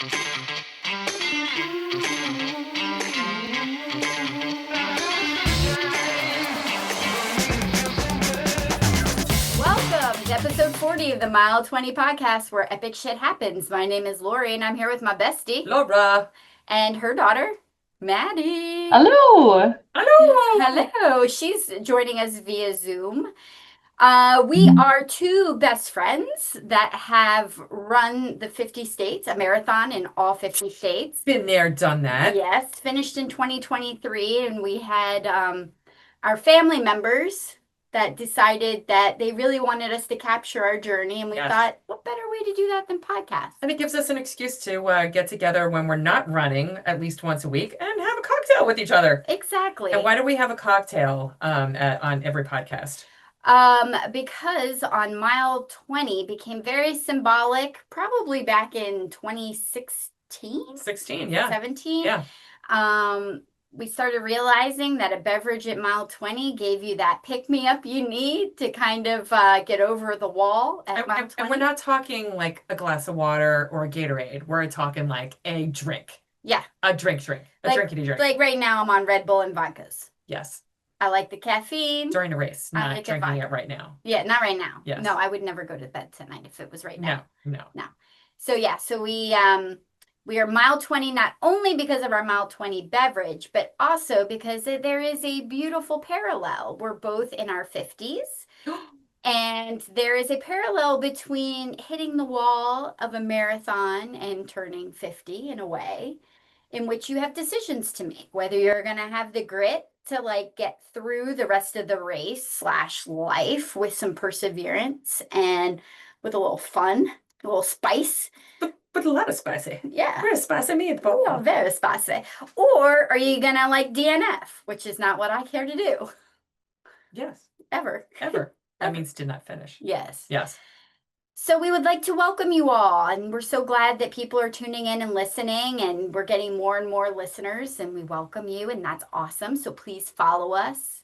Welcome to episode 40 of the Mile 20 podcast where epic shit happens. My name is Lori and I'm here with my bestie Laura. and her daughter, Maddie. Hello. Hello. Hello. She's joining us via Zoom. We are two best friends that have run the 50 states, a marathon in all 50 states. Been there, done that. Yes, finished in 2023, and we had our family members that decided that they really wanted us to capture our journey, and we Yes. thought, what better way to do that than podcast? And it gives us an excuse to get together when we're not running at least once a week and have a cocktail with each other. Exactly. And why do we have a cocktail on every podcast? Because on mile 20 became very symbolic, probably back in 2016, 16, yeah. 17. Yeah. We started realizing that a beverage at mile 20 gave you that pick-me-up you need to kind of get over the wall at mile 20. And we're not talking like a glass of water or a Gatorade. We're talking like a drink. Yeah. A drink. A drinkity drink. Like right now I'm on Red Bull and vodkas. Yes. I like the caffeine. During a race, I not like drinking it it right now. Yeah, not right now. Yes. No, I would never go to bed tonight if it was right now. No. So yeah, so we are mile 20 not only because of our mile 20 beverage, but also because there is a beautiful parallel. We're both in our 50s. And there is a parallel between hitting the wall of a marathon and turning 50 in a way in which you have decisions to make, whether you're going to have the grit to like get through the rest of the race / life with some perseverance and with a little fun, a little spice. But a lot of spicy. Yeah. Very spicy meatball. Oh, very spicy. Or are you going to like DNF, which is not what I care to do. Yes. Ever. That means did not finish. Yes. Yes. So we would like to welcome you all, and we're so glad that people are tuning in and listening, and we're getting more and more listeners, and we welcome you, and that's awesome. So please follow us,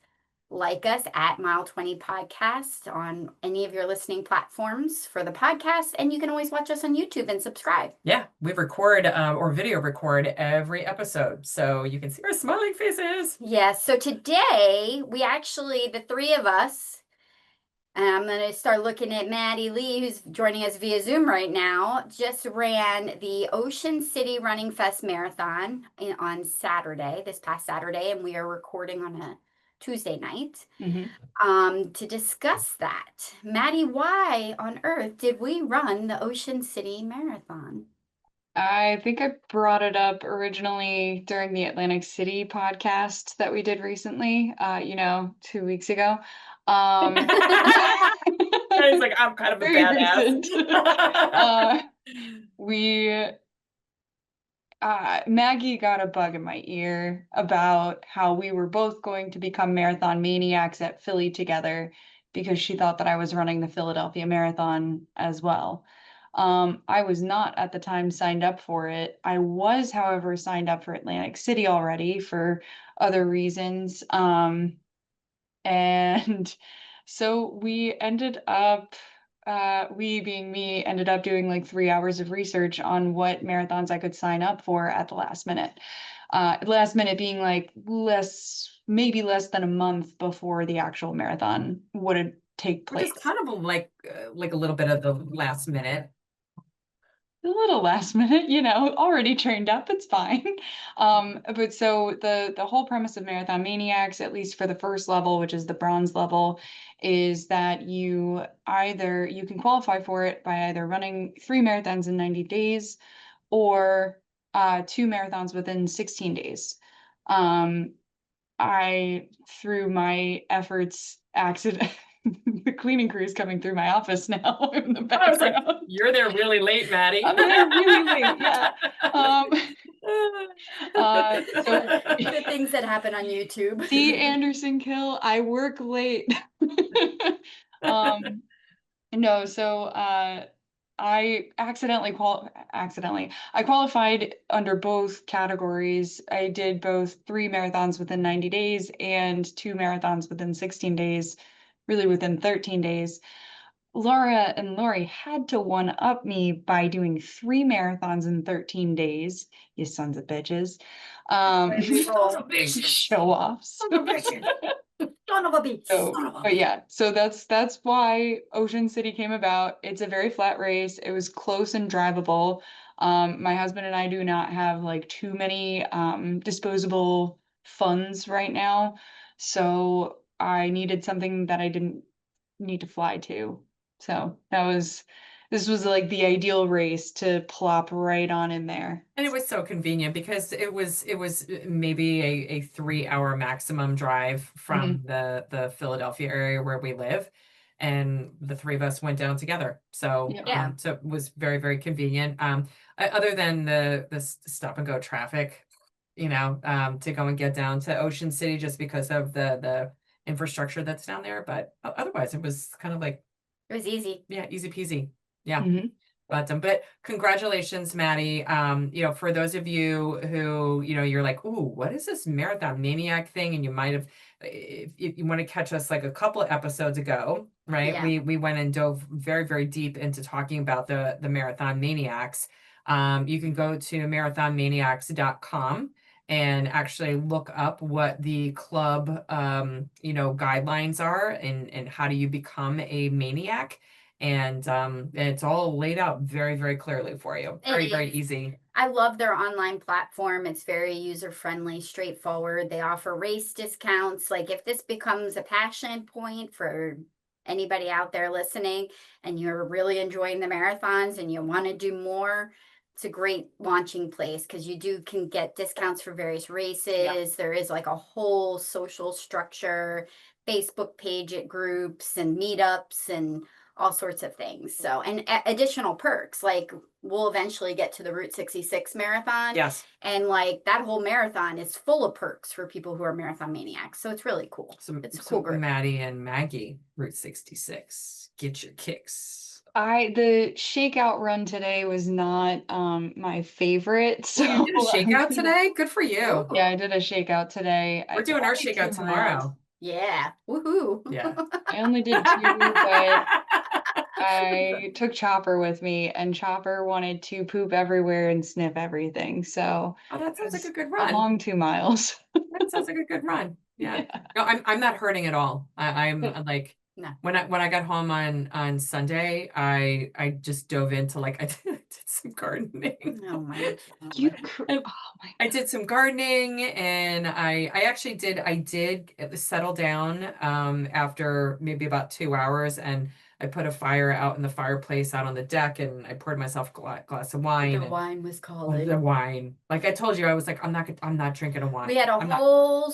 like us at Mile 20 Podcast on any of your listening platforms for the podcast, and you can always watch us on YouTube and subscribe. Yeah, we record or video record every episode, so you can see our smiling faces. Yes, so today, the three of us, and I'm going to start looking at Maddie Lee, who's joining us via Zoom right now, just ran the Ocean City Running Fest Marathon on Saturday, this past Saturday, and we are recording on a Tuesday night to discuss that. Maddie, why on earth did we run the Ocean City Marathon? I think I brought it up originally during the Atlantic City podcast that we did recently, 2 weeks ago. He's like, I'm kind of a Very badass. Maggie got a bug in my ear about how we were both going to become marathon maniacs at Philly together because she thought that I was running the Philadelphia Marathon as well. I was not at the time signed up for it. I was, however, signed up for Atlantic City already for other reasons. And so we ended up, we being me, ended up doing like 3 hours of research on what marathons I could sign up for at the last minute. Last minute being like maybe less than a month before the actual marathon would take place. Which is kind of like a little bit of the last minute. A little last minute, already trained up, it's fine. But so the whole premise of Marathon Maniacs, at least for the first level, which is the bronze level, is that you can qualify for it by either running 3 marathons in 90 days or 2 marathons within 16 days. I, through my efforts, the cleaning crew is coming through my office now in the background. Like, you're there really late, Maddie. I'm there really late, yeah. So the things that happen on YouTube. See, Anderson Kill, I work late. I qualified under both categories. I did both 3 marathons within 90 days and 2 marathons within 16 days, really within 13 days. Laura and Lori had to one up me by doing 3 marathons in 13 days. You sons of bitches. Way we roll. Show offs. Son of a bitch. Son of a bitch. So, Son of a but bitch. yeah, so that's why Ocean City came about. It's a very flat race. It was close and drivable. My husband and I do not have like too many disposable funds right now, so I needed something that I didn't need to fly to. So this was like the ideal race to plop right on in there. And it was so convenient because it was maybe a 3 hour maximum drive from the Philadelphia area where we live. And the three of us went down together. So Yeah. so it was very, very convenient. Other than the stop and go traffic, to go and get down to Ocean City just because of the infrastructure that's down there. But otherwise it was kind of like, It was easy. yeah, easy peasy. Yeah. Mhm. But congratulations, Maddie. For those of you who, you're like, ooh, what is this Marathon Maniac thing? And you might have, if you want to catch us like a couple of episodes ago, right? Yeah. We went and dove very, very deep into talking about the Marathon Maniacs. You can go to marathonmaniacs.com and actually look up what the club, guidelines are and how do you become a maniac. And it's all laid out very, very clearly for you. Very, It very is. easy. I love their online platform. It's very user friendly, straightforward. They offer race discounts. Like if this becomes a passion point for anybody out there listening and you're really enjoying the marathons and you want to do more, it's a great launching place because you can get discounts for various races. Yeah. There is like a whole social structure, Facebook page at groups and meetups and all sorts of things. So, and additional perks, like we'll eventually get to the Route 66 marathon. Yes. And like that whole marathon is full of perks for people who are marathon maniacs. So it's really cool. It's a cool group. Maddie and Maggie, Route 66. Get your kicks. The shakeout run today was not my favorite. So You did a shakeout today? Good for you. Ooh. yeah, I did a shakeout today. We're doing our only shakeout 2 miles. tomorrow. Yeah. Woohoo. Yeah. I only did 2, but I took Chopper with me, and Chopper wanted to poop everywhere and sniff everything. So Oh, that sounds like it's a good a run. long 2 miles. That sounds like a good run. Yeah. No, I'm not hurting at all. I'm like, No. when I got home on Sunday, I just dove into like I did some gardening. Oh my You, God. oh my I did some gardening and I actually did settle down after maybe about 2 hours, and I put a fire out in the fireplace out on the deck, and I poured myself a glass of wine. The wine was The calling. wine. Like I told you, I was like, I'm not drinking a wine. We had a I'm not. whole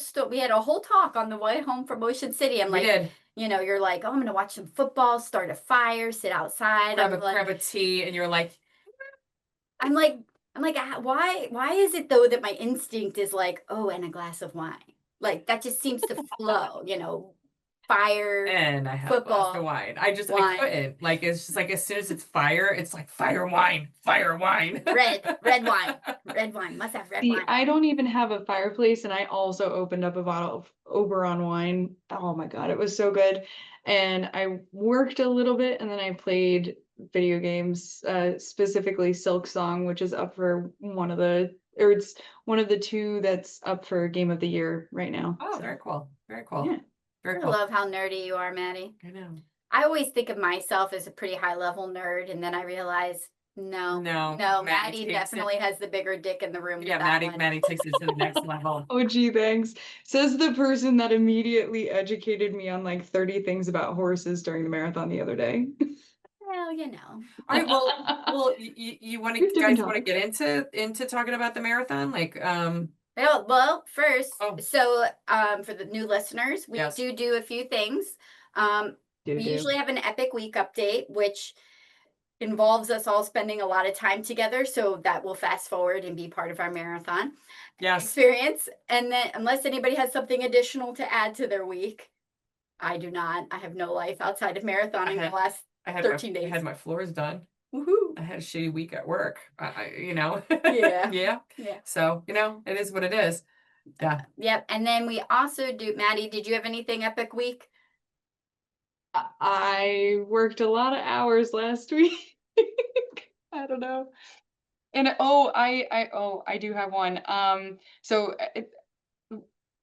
talk on the way home from Ocean City. I'm We like, did. you're like, oh, I'm gonna watch some football, start a fire, sit outside. Grab a tea, and you're like, I'm like, why is it though that my instinct is like, oh, and a glass of wine? Like that just seems to flow, fire, and I had a glass of football, wine. I wine, couldn't. Like it's just like as soon as it's fire, it's like fire wine. red wine, must have red See, wine. I don't even have a fireplace, and I also opened up a bottle of Oberon wine. Oh my God, it was so good. And I worked a little bit, and then I played video games, specifically Silk Song, which is up for it's one of the 2 that's up for Game of the Year right now. Oh, So, very cool. Very cool. yeah. Very I cool. love how nerdy you are, Maddie. I know. I always think of myself as a pretty high level nerd, and then I realize No, Maddie takes it. definitely has the bigger dick in the room. Yeah, with that one. Maddie takes it to the next level. Oh, gee, thanks. Says the person that immediately educated me on like 30 things about horses during the marathon the other day. Well, All right, well, you want to Different guys want to topics. get into talking about the marathon? Like, Well, first, Oh. so for the new listeners, we Yes. do a few things. We usually have an epic week update, which involves us all spending a lot of time together. So that will fast forward and be part of our marathon yes. experience. And then, unless anybody has something additional to add to their week, I do not. I have no life outside of marathoning the last 13 days. I had my floors done. Woohoo! I had a shitty week at work. Yeah. Yeah. Yeah. So, it is what it is. Yeah. Yep. And then we also do, Maddie, did you have anything epic week? I worked a lot of hours last week. I don't know. And I do have one.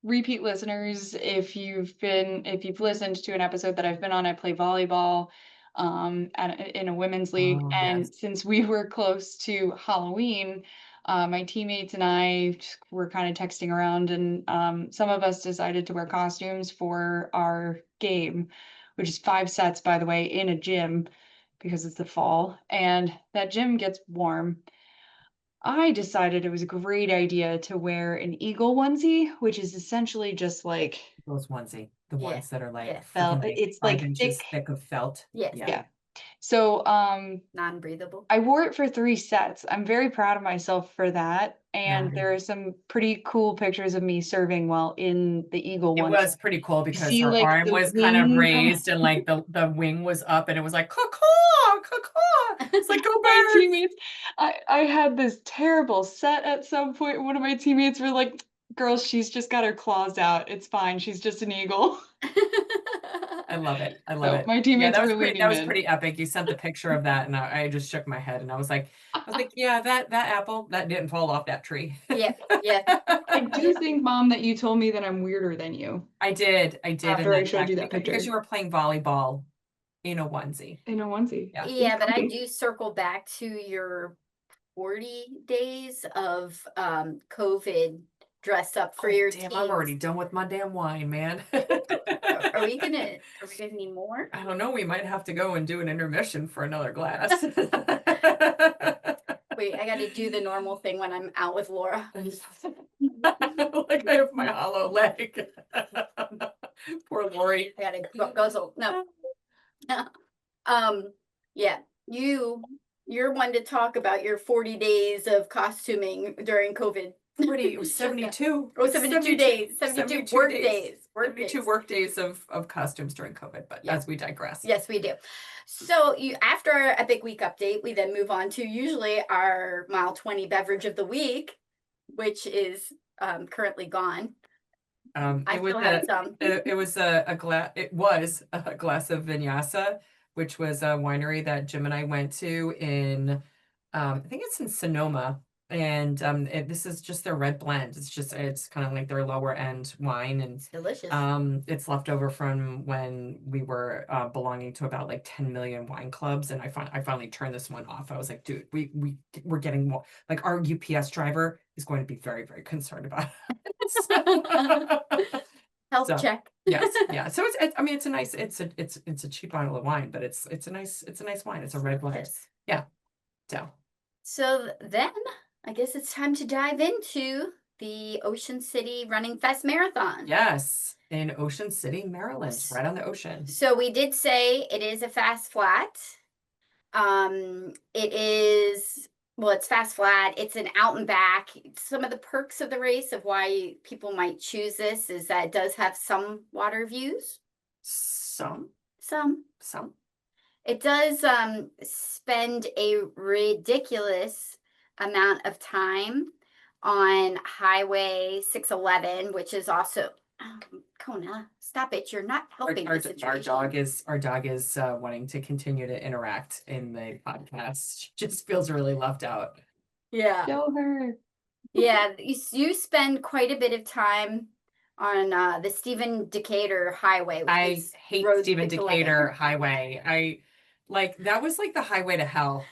Repeat listeners, if you've listened to an episode that I've been on, I play volleyball in a women's league. Oh, yes. And since we were close to Halloween, my teammates and I were kind of texting around, and some of us decided to wear costumes for our game, which is 5 sets, by the way, in a gym because it's the fall, and that gym gets warm. I decided it was a great idea to wear an eagle onesie, which is essentially just like Those onesie, the Yeah, ones that are like yeah. felt. freaking like It's 5 inches thick. thick of felt. Yes. Yeah. Yeah. So Non-breathable. I wore it for 3 sets. I'm very proud of myself for that. And Nice. there are some pretty cool pictures of me serving while in the eagle It one. was pretty cool because see, her like, arm the was kind of wing come- raised and like the wing was up and it was like caw caw. It's like go my birds. teammates, I had this terrible set at some point. One of my teammates were like, "Girls, she's just got her claws out. It's fine. She's just an eagle." I love it. I love So it. my Yeah, teammates that were was pretty. leaning That was in. pretty epic. You sent the picture of that, and I just shook my head, and I was like, yeah, that apple that didn't fall off that tree. Yeah, yeah. I do think, Mom, that you told me that I'm weirder than you I did, after I and showed you that because picture you were playing volleyball in a onesie. in a onesie. Yeah. Yeah, but I do circle back to your 40 days of COVID dress up for your Damn, team. I'm already done with my damn wine, man. Are we gonna need more? I don't know. We might have to go and do an intermission for another glass. Wait, I gotta do the normal thing when I'm out with Laura. Like I have my hollow leg. Poor Lori. I gotta guzzle. No. Yeah, you're one to talk about your 40 days of costuming during COVID. 40, it was 72. Oh, 72 days. 72 work days. Work 72 days. work days of costumes during COVID, but Yeah. as we digress. Yes, we do. So after our Epic Week update, we then move on to usually our Mile 20 beverage of the week, which is currently gone. I It was still had some. it was a glass of Vinyasa, which was a winery that Jim and I went to in I think it's in Sonoma. And this is just their red blend. It's kind of like their lower end wine, and It's delicious. it's left over from when we were belonging to about like 10 million wine clubs, and I finally turned this one off. I was like, dude, we're getting more, like our UPS driver is going to be very, very concerned about it. Health So, check. yes, yeah. So I mean, it's a nice, it's a cheap bottle of wine, but it's a nice wine. It's a red blend. Delicious. Yeah. So then I guess it's time to dive into the Ocean City Running Fest Marathon. Yes, in Ocean City, Maryland, right on the ocean. So we did say it is a fast flat. It is, well, it's fast flat. It's an out and back. Some of the perks of the race of why people might choose this is that it does have some water views. Some. It does spend a ridiculous amount of time on Highway 611, which is also Kona, stop it. You're not helping the situation. Our dog is wanting to continue to interact in the podcast. She just feels really left out. Yeah. Show her. Yeah, you spend quite a bit of time on the Stephen Decatur Highway. Which I is hate Road Stephen 611. Decatur Highway. That was like the highway to hell.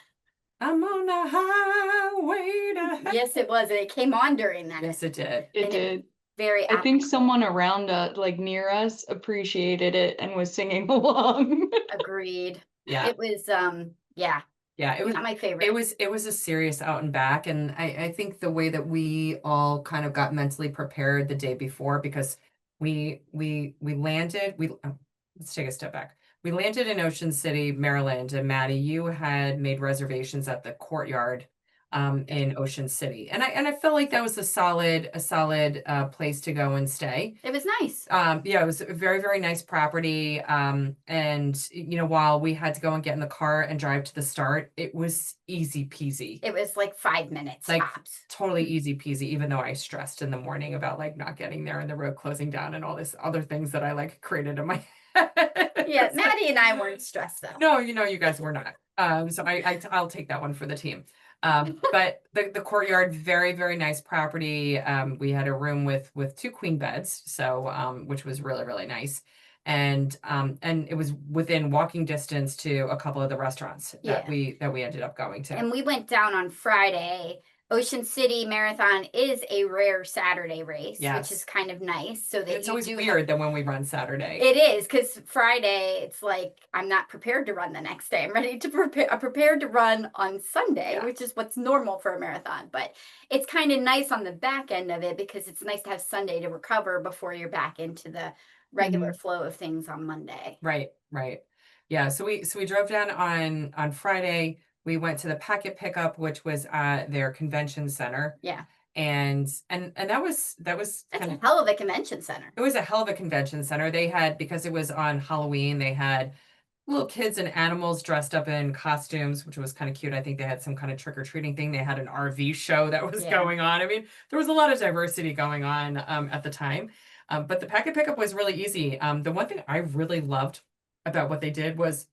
I'm on the highway to hell. Yes, it was. And it came on during that. Yes, it did. It did. Very I think someone around like near us appreciated it and was singing along. agreed. Yeah. It was Yeah, it was not my favorite. it was a serious out and back, and I think the way that we all kind of got mentally prepared the day before, because we landed, let's take a step back. We landed in Ocean City, Maryland, and Maddie, you had made reservations at the Courtyard in Ocean City. And I felt like that was a solid place to go and stay. It was nice. Yeah, it was a very, very nice property. And while we had to go and get in the car and drive to the start, it was easy peasy. It was like 5 minutes Like tops. totally easy peasy, even though I stressed in the morning about like not getting there and the road closing down and all this other things that I like created in my Yeah, So- Maddie and I weren't stressed though. No, you guys were not. So I'll take that one for the team. But the courtyard, very, very nice property. We had a room with two queen beds, so which was really, really nice. And it was within walking distance to a couple of the restaurants Yeah. that we ended up going to. And we went down on Friday. Ocean City Marathon is a rare Saturday race, Yes. which is kind of nice. So that It's you always do weird that when we run Saturday. It is because Friday, it's like I'm not prepared to run the next day. I'm ready to prepare. I'm prepared to run on Sunday, Yeah. which is what's normal for a marathon. But it's kind of nice on the back end of it because it's nice to have Sunday to recover before you're back into the regular flow of things on Monday. Right, right. Yeah, so we drove down on Friday. We went to the packet pickup, which was at their convention center. Yeah, And that was that's kind a of hell of a convention center. it was a hell of a convention center. They had, because it was on Halloween, they had little kids and animals dressed up in costumes, which was kind of cute. I think they had some kind of trick-or-treating thing. They had an RV show that was Yeah. going on. I mean, there was a lot of diversity going on at the time. But the packet pickup was really easy. The one thing I really loved about what they did was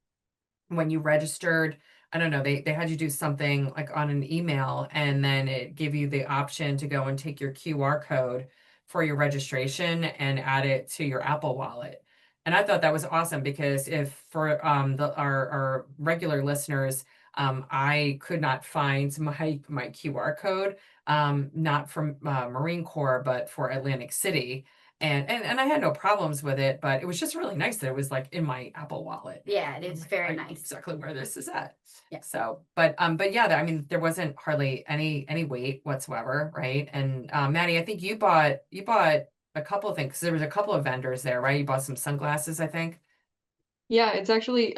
when you registered, I don't know, they had you do something like on an email, and then it gave you the option to go and take your QR code for your registration and add it to your Apple Wallet. And I thought that was awesome because if for our regular listeners, I could not find my QR code, not from Marine Corps, but for Atlantic City. And I had no problems with it, but it was just really nice that it was like in my Apple Wallet. Yeah, it is Like, very I know nice. exactly where this is at. Yeah. So, but yeah, I mean, there wasn't hardly any wait whatsoever, right? And Maddie, I think you bought a couple of things, 'cause there was a couple of vendors there, right? You bought some sunglasses, I think. Yeah, it's actually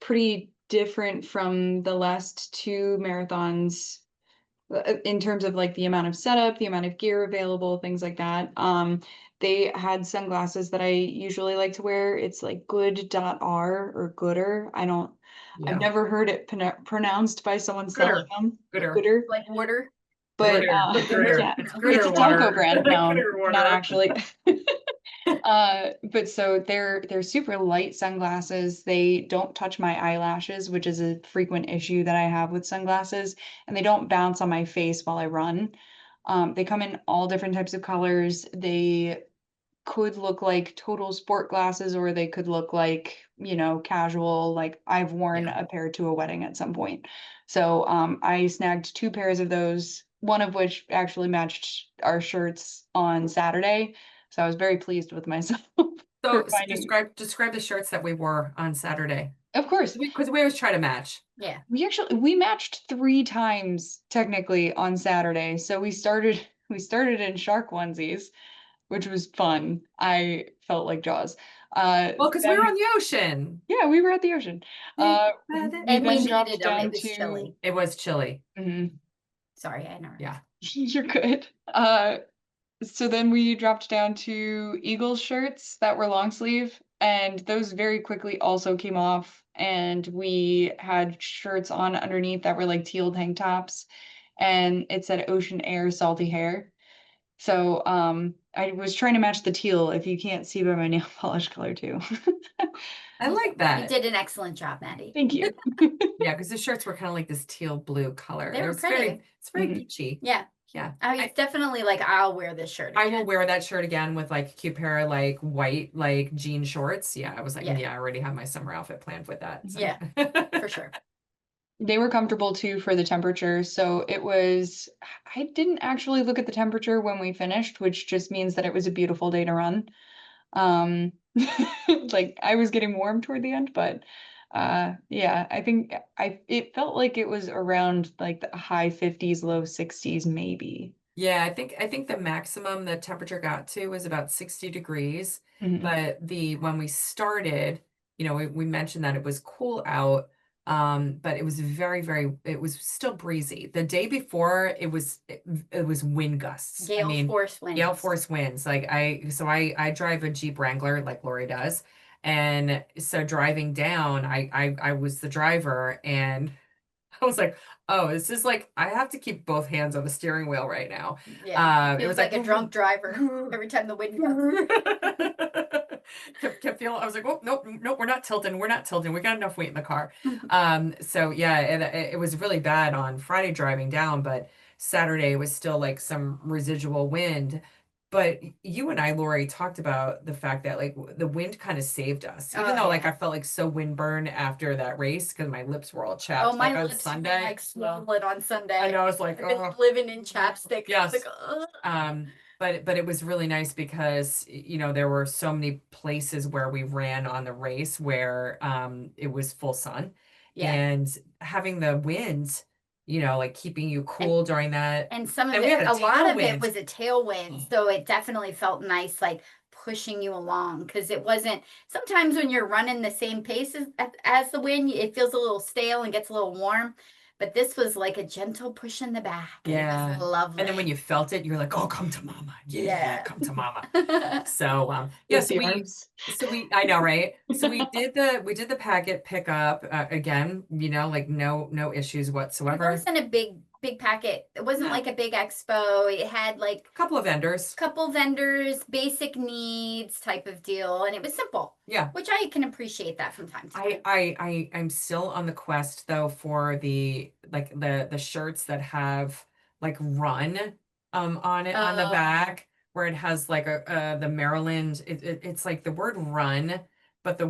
pretty different from the last two marathons in terms of like the amount of setup, the amount of gear available, things like that. They had sunglasses that I usually like to wear. It's like good.r or gooder. I've Yeah. never heard it pronounced by someone selling Gooder. them. Gooder. Gooder. Like water. But Gooder. yeah, It's it's Gooder a taco water. brand. No, Gooder not water. actually. But so they're super light sunglasses. They don't touch my eyelashes, which is a frequent issue that I have with sunglasses, and they don't bounce on my face while I run. They come in all different types of colors. They could look like total sport glasses, or they could look like, casual, like I've worn Yeah. a pair to a wedding at some point. So I snagged two pairs of those, one of which actually matched our shirts on Saturday. So I was very pleased with myself for So finding. describe the shirts that we wore on Saturday. Of course, Because we always try to match. Yeah. we matched 3 times technically on Saturday. So we started in shark onesies, which was fun. I felt like Jaws. Well, because we Then were on the ocean. Yeah, we were at the ocean. We And we then dropped needed them. down It was to chilly. It was chilly. Mhm. Sorry, I interrupted. Yeah. You're good. So then we dropped down to Eagles shirts that were long sleeve, and those very quickly also came off. And we had shirts on underneath that were like teal tank tops, and it said Ocean Air Salty Hair. So I was trying to match the teal, if you can't see by my nail polish color too. I like You that. did an excellent job, Maddie. Thank you. Yeah, because the shirts were kind of like this teal blue color. They It were was pretty. it's very Mhm. peachy. Yeah. Yeah. I mean, it's definitely like I'll wear this shirt I will again. wear that shirt again with like a cute pair of like white like jean shorts. Yeah, I was like, Yeah. yeah, I already have my summer outfit planned with that. So. Yeah. For sure. They were comfortable too for the temperature. So I didn't actually look at the temperature when we finished, which just means that it was a beautiful day to run. Um, like I was getting warm toward the end, but yeah, I think it felt like it was around like the high 50s, low 60s, maybe. Yeah, I think the maximum the temperature got to was about 60 degrees. Mhm. But when we started, we mentioned that it was cool out. But it was it was still breezy. The day before it was wind gusts. I Gale mean, force winds. gale force winds. Like I drive a Jeep Wrangler like Lori does. And so driving down, I was the driver, and I was like, oh, this is like I have to keep both hands on the steering wheel right now. Yeah. It Feels was like a drunk driver every time the wind comes. kept feeling, I was like, oh, nope, nope, we're not tilting. We're not tilting. We got enough weight in the car. So yeah, it was really bad on Friday driving down, but Saturday was still like some residual wind. But you and I, Lori, talked about the fact that like the wind kind of saved us, even Oh though like yeah. I felt like so windburn after that race because my lips were all Oh, chapped my like on lips were Sunday. like swollen on I Sunday. know, I was like, I've been oh, living in chapstick. I was yes. like, ugh. But it was really nice because you know there were so many places where we ran on the race where it was full sun Yeah. and having the wind, you know, like keeping you And cool during that. and some of And we it, had a a lot of it tailwind. was a tailwind, so it definitely felt nice, like pushing you along because it wasn't. Sometimes when you're running the same pace as the wind, it feels a little stale and gets a little warm. But this was like a gentle push in the back, and it was Yeah. And then when lovely. you felt it, you're like, oh, come to mama. Yeah, Yeah. come to mama. So yeah, With the arms. I know, right? So we did the packet pickup again, you know, like no issues It whatsoever. wasn't a big packet. It wasn't No, like a big expo. It had like a couple of vendors. couple vendors, basic needs type of deal, and it was simple, Yeah. which I can appreciate that from time to time. I'm still on the quest though for the like the shirts that have like run on it on the Uh, back where it has like a the Maryland it's like the word run but the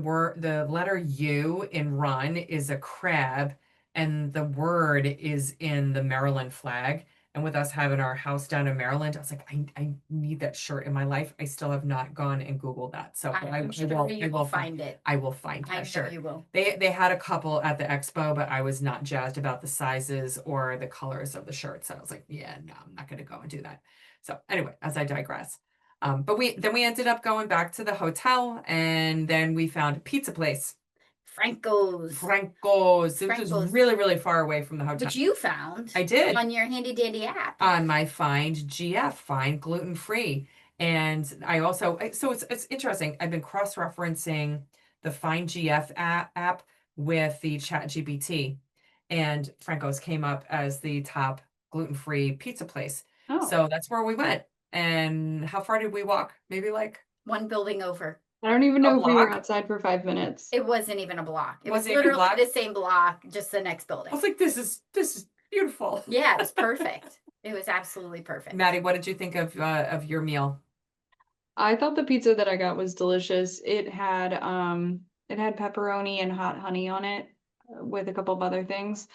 letter U in run is a crab and the word is in the Maryland flag. And with us having our house down in Maryland, I was like, I need that shirt in my life. I still have not gone and Googled that. So I'm sure you I will will find it. I will find I that know shirt. you will. They had a couple at the expo, but I was not jazzed about the sizes or the colors of the shirts. So I was like, yeah, no, I'm not gonna go and do that. So anyway, as I digress. But we ended up going back to the hotel and then we found a pizza place. Franco's, Franco's. It was Franco's, really, really far away from the hotel. which you found I did on your handy dandy app. on my Find GF, Find Gluten Free. And I also, so it's interesting. I've been cross-referencing the Find GF app with the Chat GPT, and Franco's came up as the top gluten-free pizza place. Oh, So that's where we went. And how far did we walk? Maybe like One building over. I don't even a know if we were block? outside for 5 minutes. It wasn't even a block. It was Wasn't even a literally block? the same block, just the next I building. was like, this is beautiful. Yeah, it was perfect. It was absolutely perfect. Maddie, what did you think of your meal? I thought the pizza that I got was delicious. It had pepperoni and hot honey on it with a couple of other things.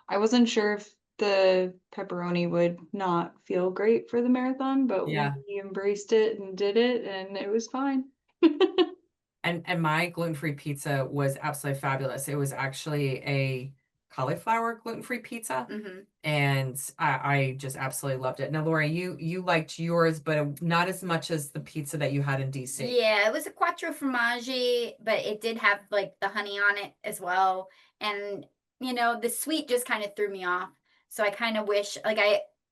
I wasn't sure if the pepperoni would not feel great for the marathon, but Yeah. we embraced it and did it and it was fine. And my gluten-free pizza was absolutely fabulous. It was actually a cauliflower gluten-free pizza, Hmm. and I just absolutely loved it. Now, Laura, you liked yours, but not as much as the pizza that you had in DC. Yeah, it was a quattro formaggi, but it did have like the honey on it as well. And the sweet just kind of threw me off. So I kind of wish, like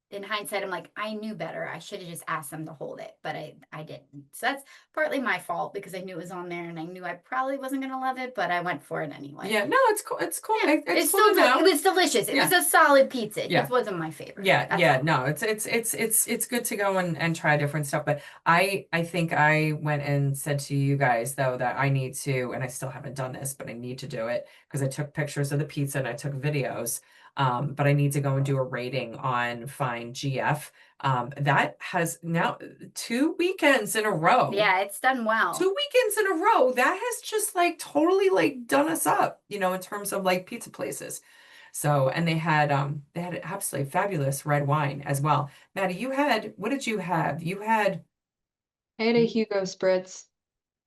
in hindsight, I'm like, I knew better. I should have just asked them to hold it, but I didn't. So that's partly my fault because I knew it was on there and I knew I probably wasn't gonna love it, but I went for it anyway. Yeah, no, it's cool. It's cool. Yeah, It's cool still to know. it was delicious. It Yeah. was a solid pizza. It Yeah. just wasn't my favorite. Yeah, That's yeah, all. no, it's good to go and try different stuff. But I think I went and said to you guys though that I need to, and I still haven't done this, but I need to do it because I took pictures of the pizza and I took videos. But I need to go and do a rating on Find GF. That has now 2 weekends in a row. Yeah, it's done well. 2 weekends in a row. That has just like totally like done us up, you know, in terms of like pizza places. So, and they had absolutely fabulous red wine as well. Maddie, what did you have? I had a Hugo Spritz.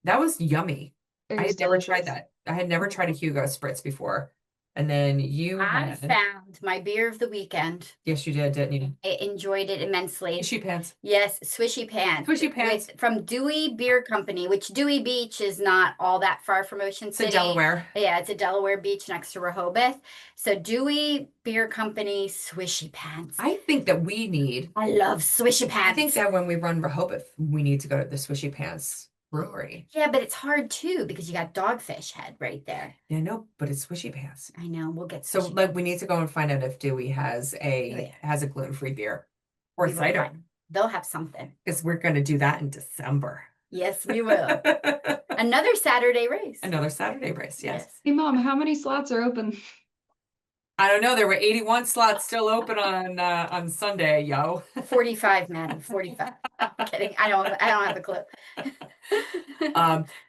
That was yummy. It I was had never tried delicious. that. I had never tried a Hugo Spritz before. And then you I had, found my beer of the weekend. yes, you did, didn't you? I enjoyed it immensely. Fishy pants. Yes, Swishy Pants. Swishy Pants. From Dewey Beer Company, which Dewey Beach is not all that far from Ocean It's in City. Delaware. Yeah, it's a Delaware beach next to Rehoboth. So Dewey Beer Company Swishy Pants. I think that we need, I love Swishy I Pants. think that when we run Rehoboth, we need to go to the Swishy Pants brewery. Yeah, but it's hard too because you got Dogfish Head right there. Yeah, no, but it's Swishy Pants. I know. We'll get So Swishy. like we need to go and find out if Dewey has Oh, yeah. has a gluten-free beer or We will cider find. They'll have something. because we're going to do that in December. Yes, we will. Another Saturday race. Another Saturday race, yes. Hey, Mom, how many slots are open? I don't know. There were 81 slots still open on Sunday, yo. 45, Maddie, 45. I'm kidding. I don't have a clue.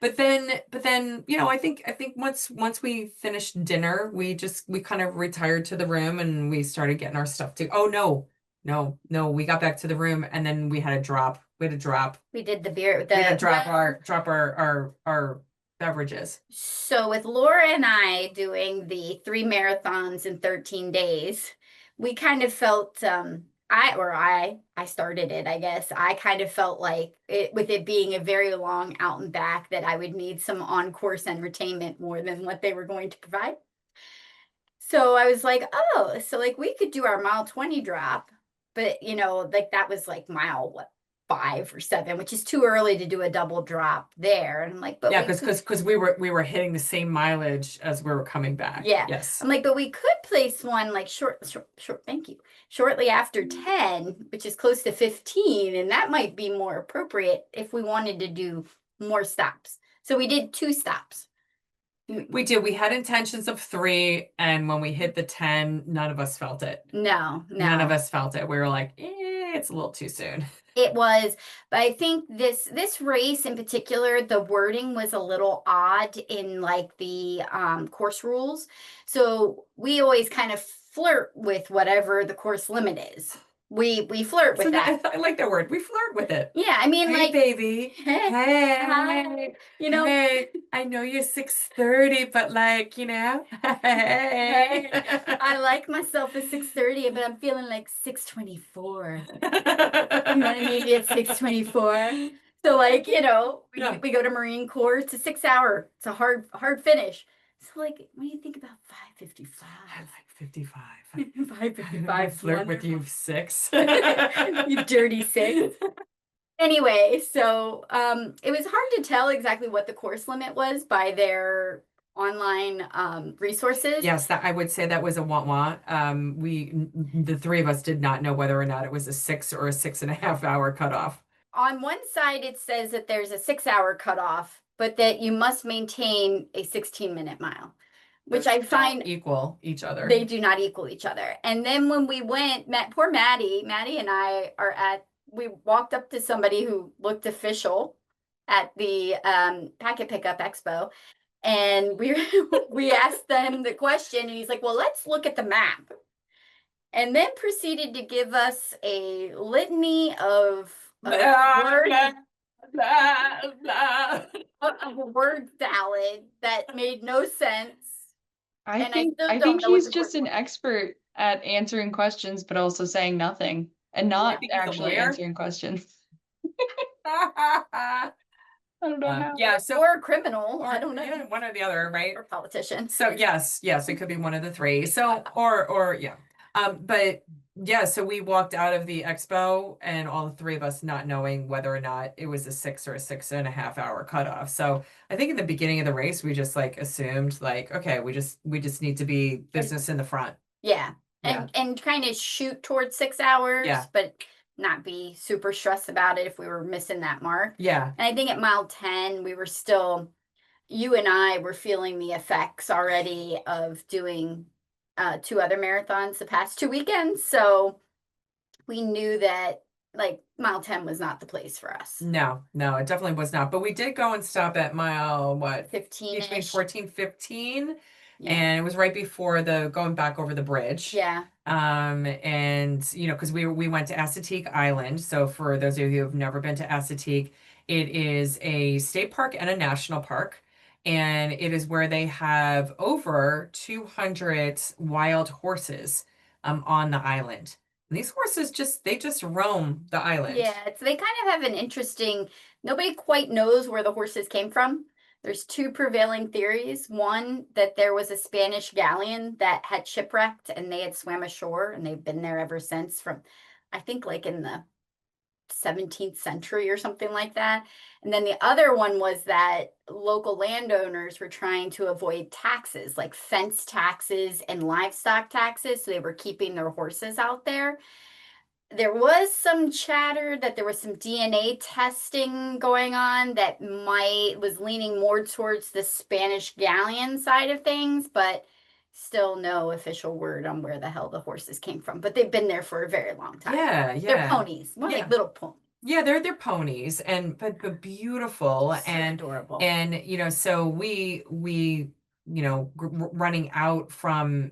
But then, I think once we finished dinner, we kind of retired to the room and we started getting our stuff to. Oh no, we got back to the room and then we had a drop. We had to drop. We did the beer. We had to drop our beverages. So with Laura and I doing the 3 marathons in 13 days, we kind of felt I started it, I guess. I kind of felt like with it being a very long out and back that I would need some on-course entertainment more than what they were going to provide. So I was like, oh, so like we could do our mile 20 drop, but like that was like mile what 5 or 7, which is too early to do a double drop there. And I'm like, but Yeah, we because we were hitting the same mileage as we were coming back. Yeah. Yes. I'm like, but we could place one like thank you, shortly after 10, which is close to 15, and that might be more appropriate if we wanted to do more stops. So we did 2 stops. We did. We had intentions of 3, and when we hit the 10, none of us felt it. No. None of us felt it. We were like, it's a little too soon. It was, but I think this race in particular, the wording was a little odd in like the course rules. So we always kind of flirt with whatever the course limit is. We flirt with that. I like that word. We flirt with it. Yeah, I mean, Hey, like, baby. Hey, Hey. Hey, I know you're 6:30, but like, hey. I like myself at 6:30, but I'm feeling like 6:24. I need you at 6:24. So like, Yeah. we go to Marine Corps. It's a 6 hour. It's a hard finish. So like, when you think about 5:55, I like 55. 5:55, Flirt with you 6. you dirty 6. Anyway, so it was hard to tell exactly what the course limit was by their online resources. Yes, I would say that was a want. The 3 of us did not know whether or not it was a 6 or a 6.5 hour cutoff. On one side, it says that there's a 6 hour cutoff, but that you must maintain a 16-minute mile, which Those I don't find equal each other. they do not equal each other. And then when we went, poor Maddie and I we walked up to somebody who looked official at the packet pickup expo. And we asked them the question, and he's like, well, let's look at the map. And then proceeded to give us a litany of words, a word salad that made no sense. I And think still I don't think know what he's the just course an expert at answering questions, but also saying nothing and I not think he's a actually lawyer. answering questions. I don't know how. Yeah, so or a criminal. or I don't know. yeah, one or the other, right? Or politician. So yes, it could be one of the 3. So or yeah. But yeah, so we walked out of the expo and all the 3 of us not knowing whether or not it was a 6 or a 6.5 hour cutoff. So I think in the beginning of the race, we just like assumed like, okay, we just need to be business in the front. Yeah. Yeah. And kind of shoot towards 6 hours, Yeah. but not be super stressed about it if we were missing that mark. Yeah. And I think at mile 10, we were still, you and I were feeling the effects already of doing 2 other marathons the past 2 weekends. So we knew that like mile 10 was not the place for us. No, it definitely was not. But we did go and stop at mile, what? 15 Between 14, 15. Yeah. And it was right before the going back over the bridge. Yeah. And because we went to Assateague Island. So for those of you who have never been to Assateague, it is a state park and a national park. And it is where they have over 200 wild horses on the island. And these horses they just roam the island. Yeah, they kind of have an interesting, nobody quite knows where the horses came from. There's 2 prevailing theories. One, that there was a Spanish galleon that had shipwrecked and they had swam ashore and they've been there ever since from, I think like in the 17th century or something like that. And then the other one was that local landowners were trying to avoid taxes, like fence taxes and livestock taxes. So they were keeping their horses out there. There was some chatter that there was some DNA testing going on that might was leaning more towards the Spanish galleon side of things, but still no official word on where the hell the horses came from. But they've been there for a very long time. Yeah, They're yeah. ponies, more like little ponies. Yeah, they're ponies and but beautiful So adorable. and so we running out from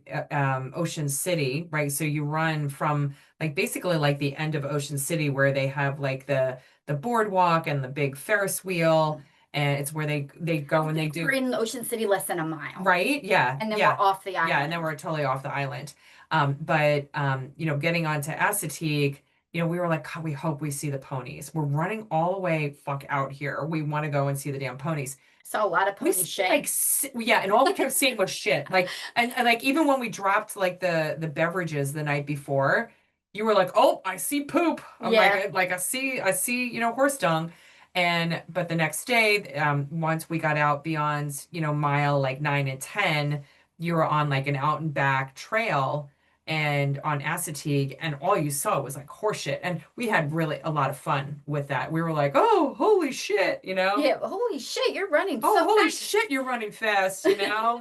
Ocean City, right? So you run from like basically like the end of Ocean City where they have like the boardwalk and the big Ferris wheel, and it's where they go and they We're do in Ocean City less than a mile. right. Yeah, And then yeah, we're off the island. yeah, and then we're totally off the island. But getting onto Assateague, we were like, God, we hope we see the ponies. We're running all the way fuck out here. We want to go and see the damn ponies. Saw a lot of pony shit. Like yeah, and all we kept seeing was shit. Like and like even when we dropped like the beverages the night before, you were like, "Oh, I see poop." I'm like I see, horse dung. And but the next day, once we got out beyond, mile like 9 and 10, you were on like an out and back trail and on Assateague, and all you saw was like horse shit. And we had really a lot of fun with that. We were like, oh, holy shit, Yeah, holy shit, you're running oh, so holy fast. shit, you're running fast,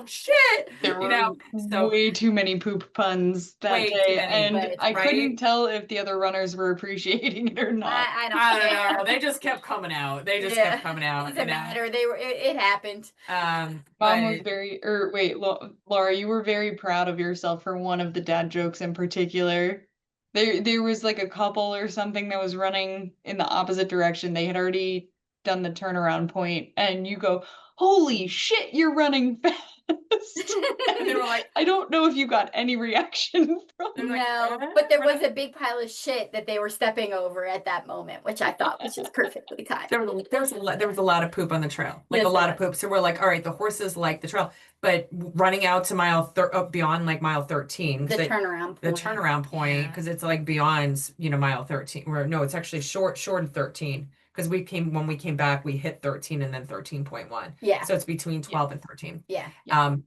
shit. There were So way too many poop puns that way too day, many, and I right? couldn't tell if the other runners were appreciating it or not. I don't I don't care. know. They just kept coming out. They just kept coming out. Doesn't matter. They were it happened. Mom was But very, or wait, Laura, you were very proud of yourself for one of the dad jokes in particular. There was like a couple or something that was running in the opposite direction. They had already done the turnaround point, and you go, "Holy shit, you're running fast!" and they were like, I don't know if you got any reaction from. they're like, No, but there was a big pile of shit that they were stepping over at that moment, which I thought was just perfectly timed. there was a lot of poop on the trail, like Yes, a lot there of poop. So we're like, all right, the horses like the trail, but running out to beyond like mile 13, The turnaround the point. turnaround point, because it's like beyond, mile 13. Or no, it's actually short of 13. Because when we came back, we hit 13 and then 13.1. Yeah. So it's between 12 and 13. Yeah.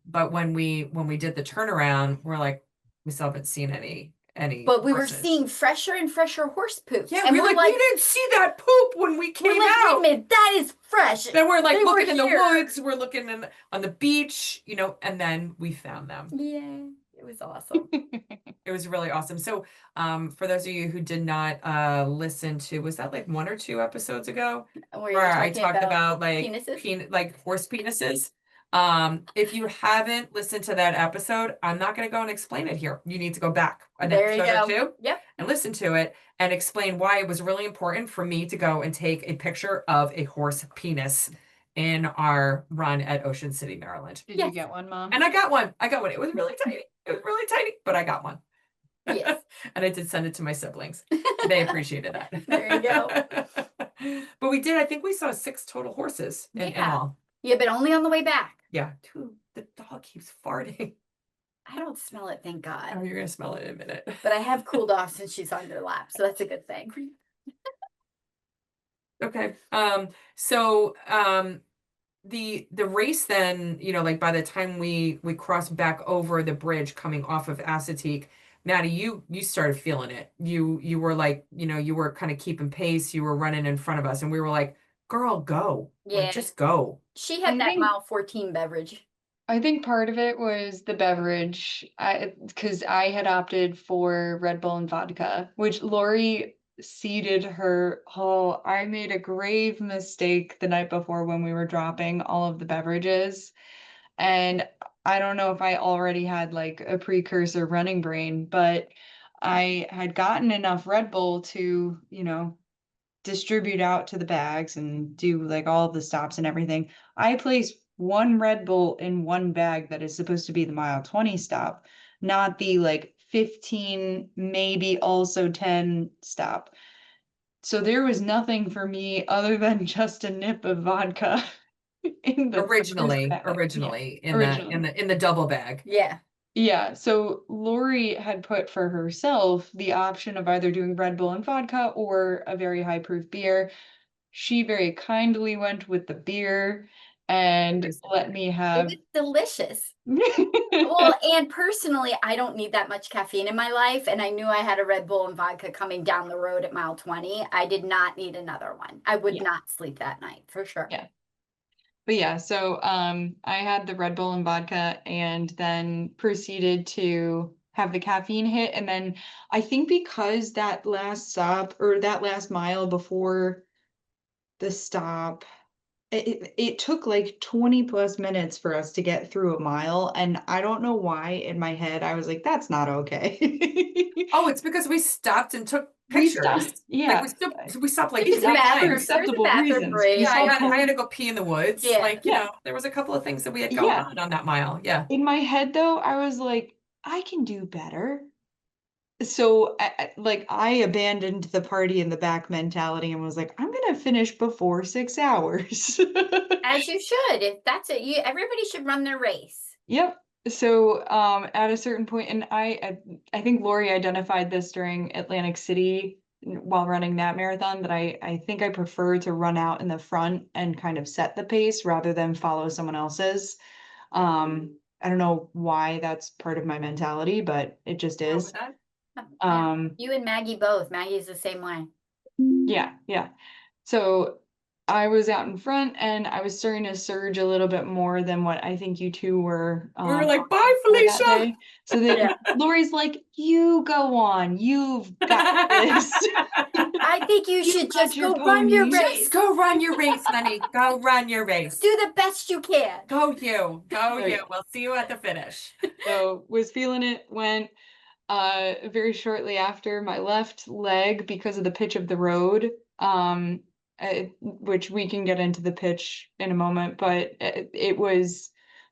But when we did the turnaround, we're like, we still haven't seen any But we horses. were seeing fresher and fresher horse poop. Yeah, and we're like, we didn't see that poop when we came we're like, out. wait a minute, that is fresh. Then we're like They looking were in the here. woods, we're looking on the beach, and then we found them. Yeah, it was awesome. It was really awesome. So, for those of you who did not listen to, was that like 1 or 2 episodes ago, where I talked about like penises? like horse penises? If you haven't listened to that episode, I'm not going to go and explain it here. You need to go back an episode or two, Yep. and listen to it and explain why it was really important for me to go and take a picture of a horse penis in our run at Ocean City, Maryland. Did you get one, Mom? And I got one. It was really tiny. It was really tiny, but I got one. Yes. And I did send it to my siblings. They appreciated that. There you go. But we did, I think we saw 6 total horses in all. Yeah, but only on the way back. Yeah. The dog keeps farting. I don't smell it, thank God. Oh, you're gonna smell it in a minute. But I have cooled off since she's on your lap, so that's a good thing. Okay. So the race then, like by the time we crossed back over the bridge coming off of Assateague, Maddie, you started feeling it. You were like, you were kind of keeping pace, you were running in front of us, and we were like, girl, go. Yeah. Like, just go. She had that mile 14 beverage. I think part of it was the beverage, because I had opted for Red Bull and vodka, which Lori seeded her. Oh, I made a grave mistake the night before when we were dropping all of the beverages. And I don't know if I already had like a precursor running brain, but I had gotten enough Red Bull to, distribute out to the bags and do like all the stops and everything. I placed one Red Bull in one bag that is supposed to be the mile 20 stop, not the like 15, maybe also 10 stop. So there was nothing for me other than just a nip of vodka in the originally in the double bag. Yeah. Yeah, so Lori had put for herself the option of either doing Red Bull and vodka or a very high proof beer. She very kindly went with the beer and let me have. It was delicious. Well, and personally, I don't need that much caffeine in my life. And I knew I had a Red Bull and vodka coming down the road at mile 20. I did not need another one. I would Yeah, not sleep that night for sure. yeah. But yeah, so I had the Red Bull and vodka and then proceeded to have the caffeine hit. And then I think because that last stop or that last mile before the stop, it took like 20 plus minutes for us to get through a mile. And I don't know why in my head I was like, that's not okay. Oh, it's because we stopped and took We pictures. stopped, Like yeah. we stopped like There's a 3 bathroom. For times. There's a acceptable bathroom reasons. break. Yeah, Yeah. I had to go pee in the woods. Yeah. Like, Yeah. there was a couple of things that we had going Yeah. on that mile. Yeah. In my head though, I was like, I can do better. So like I abandoned the party in the back mentality and was like, I'm gonna finish before 6 hours. As you should. If that's it, everybody should run their race. Yep. So at a certain point, and I think Lori identified this during Atlantic City while running that marathon, that I think I prefer to run out in the front and kind of set the pace rather than follow someone else's. I don't know why that's part of my mentality, but it just Go with is. that. Yeah. Um, You and Maggie both. Maggie's the same way. yeah, yeah. So I was out in front and I was starting to surge a little bit more than what I think you two were We were like, bye, opting for that Felicia. day. So then Yeah. Lori's like, you go on, you've got this. I think you You should got just your go run your pony. race. Just go run your race, honey. Go run your race. Do the best you can. Go you. Go Right. you. We'll see you at the finish. So was feeling it, went very shortly after my left leg because of the pitch of the road, which we can get into the pitch in a moment, but it was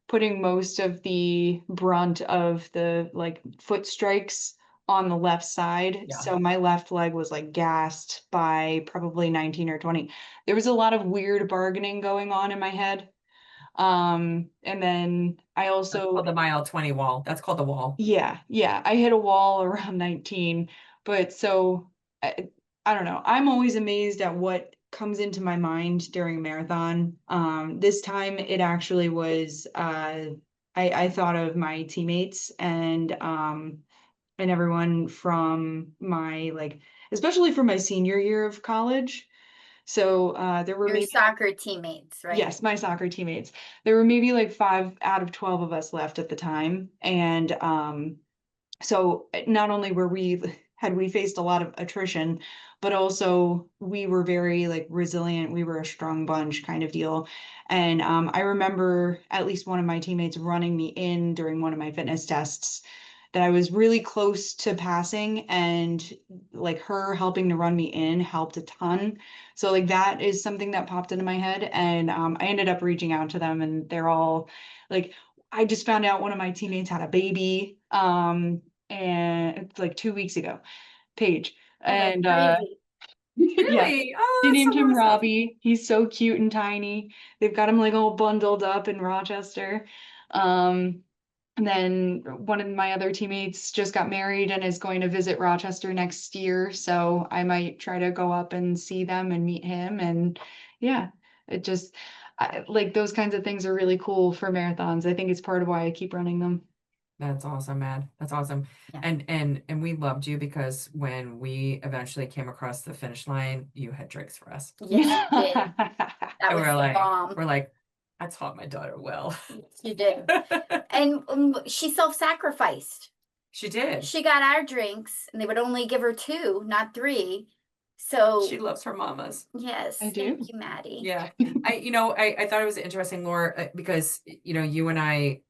putting most of the brunt of the like foot strikes on the left side. Yeah. So my left leg was like gassed by probably 19 or 20. There was a lot of weird bargaining going on in my head. And then I That's also called the mile 20 wall. That's called the wall. yeah, yeah. I hit a wall around 19, but so I don't know. I'm always amazed at what comes into my mind during a marathon. This time it actually was I thought of my teammates and everyone from my like especially for my senior year of college. So there were Your maybe soccer teammates, right? yes, my soccer teammates. There were maybe like 5 out of 12 of us left at the time. And so not only were we had we faced a lot of attrition, but also we were very like resilient. We were a strong bunch kind of deal. And I remember at least one of my teammates running me in during one of my fitness tests that I was really close to passing, and like her helping to run me in helped a ton. So like that is something that popped into my head, and I ended up reaching out to them, and they're all like, I just found out one of my teammates had a baby, and it's like 2 weeks ago, Paige, Oh, that's and crazy. yeah, Really? Oh, they that's so named him awesome. Robbie. He's so cute and tiny. They've got him like all bundled up in Rochester. Um, and then one of my other teammates just got married and is going to visit Rochester next year. So I might try to go up and see them and meet him. And yeah, it just like those kinds of things are really cool for marathons. I think it's part of why I keep running them. That's awesome, man. That's awesome. Yeah. And we loved you because when we eventually came across the finish line, you had drinks for us. Yes, you did. That And was the bomb. we're like, I taught my daughter well. You did. And she self-sacrificed. She did. She got our drinks, and they would only give her 2, not 3. So She loves her mamas. yes, I do. thank you, Maddie. Yeah. I thought it was interesting, Laura, because you and I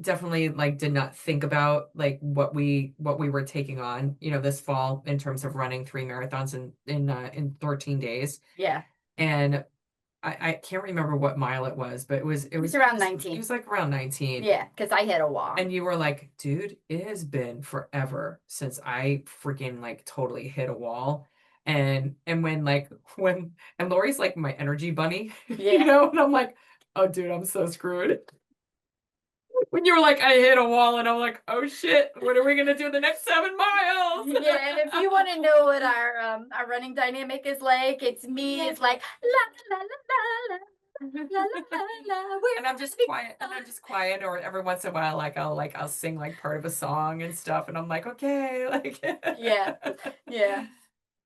definitely like did not think about like what we were taking on, this fall in terms of running 3 marathons in 13 days. Yeah. And I can't remember what mile it was, but it was around 19. It was like around 19. Yeah, because I hit a wall. And you were like, dude, it has been forever since I freaking like totally hit a wall. And when and Lori's like my energy bunny, Yeah. and I'm like, oh dude, I'm so screwed. When you were like, I hit a wall, and I'm like, oh shit, what are we gonna do the next 7 miles? Yeah, and if you want to know what our running dynamic is like, it's me. Yeah. It's like la la la la la. La, la, la, we're And I'm just having quiet, and I'm fun. just quiet, or every once in a while, I'll sing like part of a song and stuff, and I'm like, okay, like Yeah, yeah,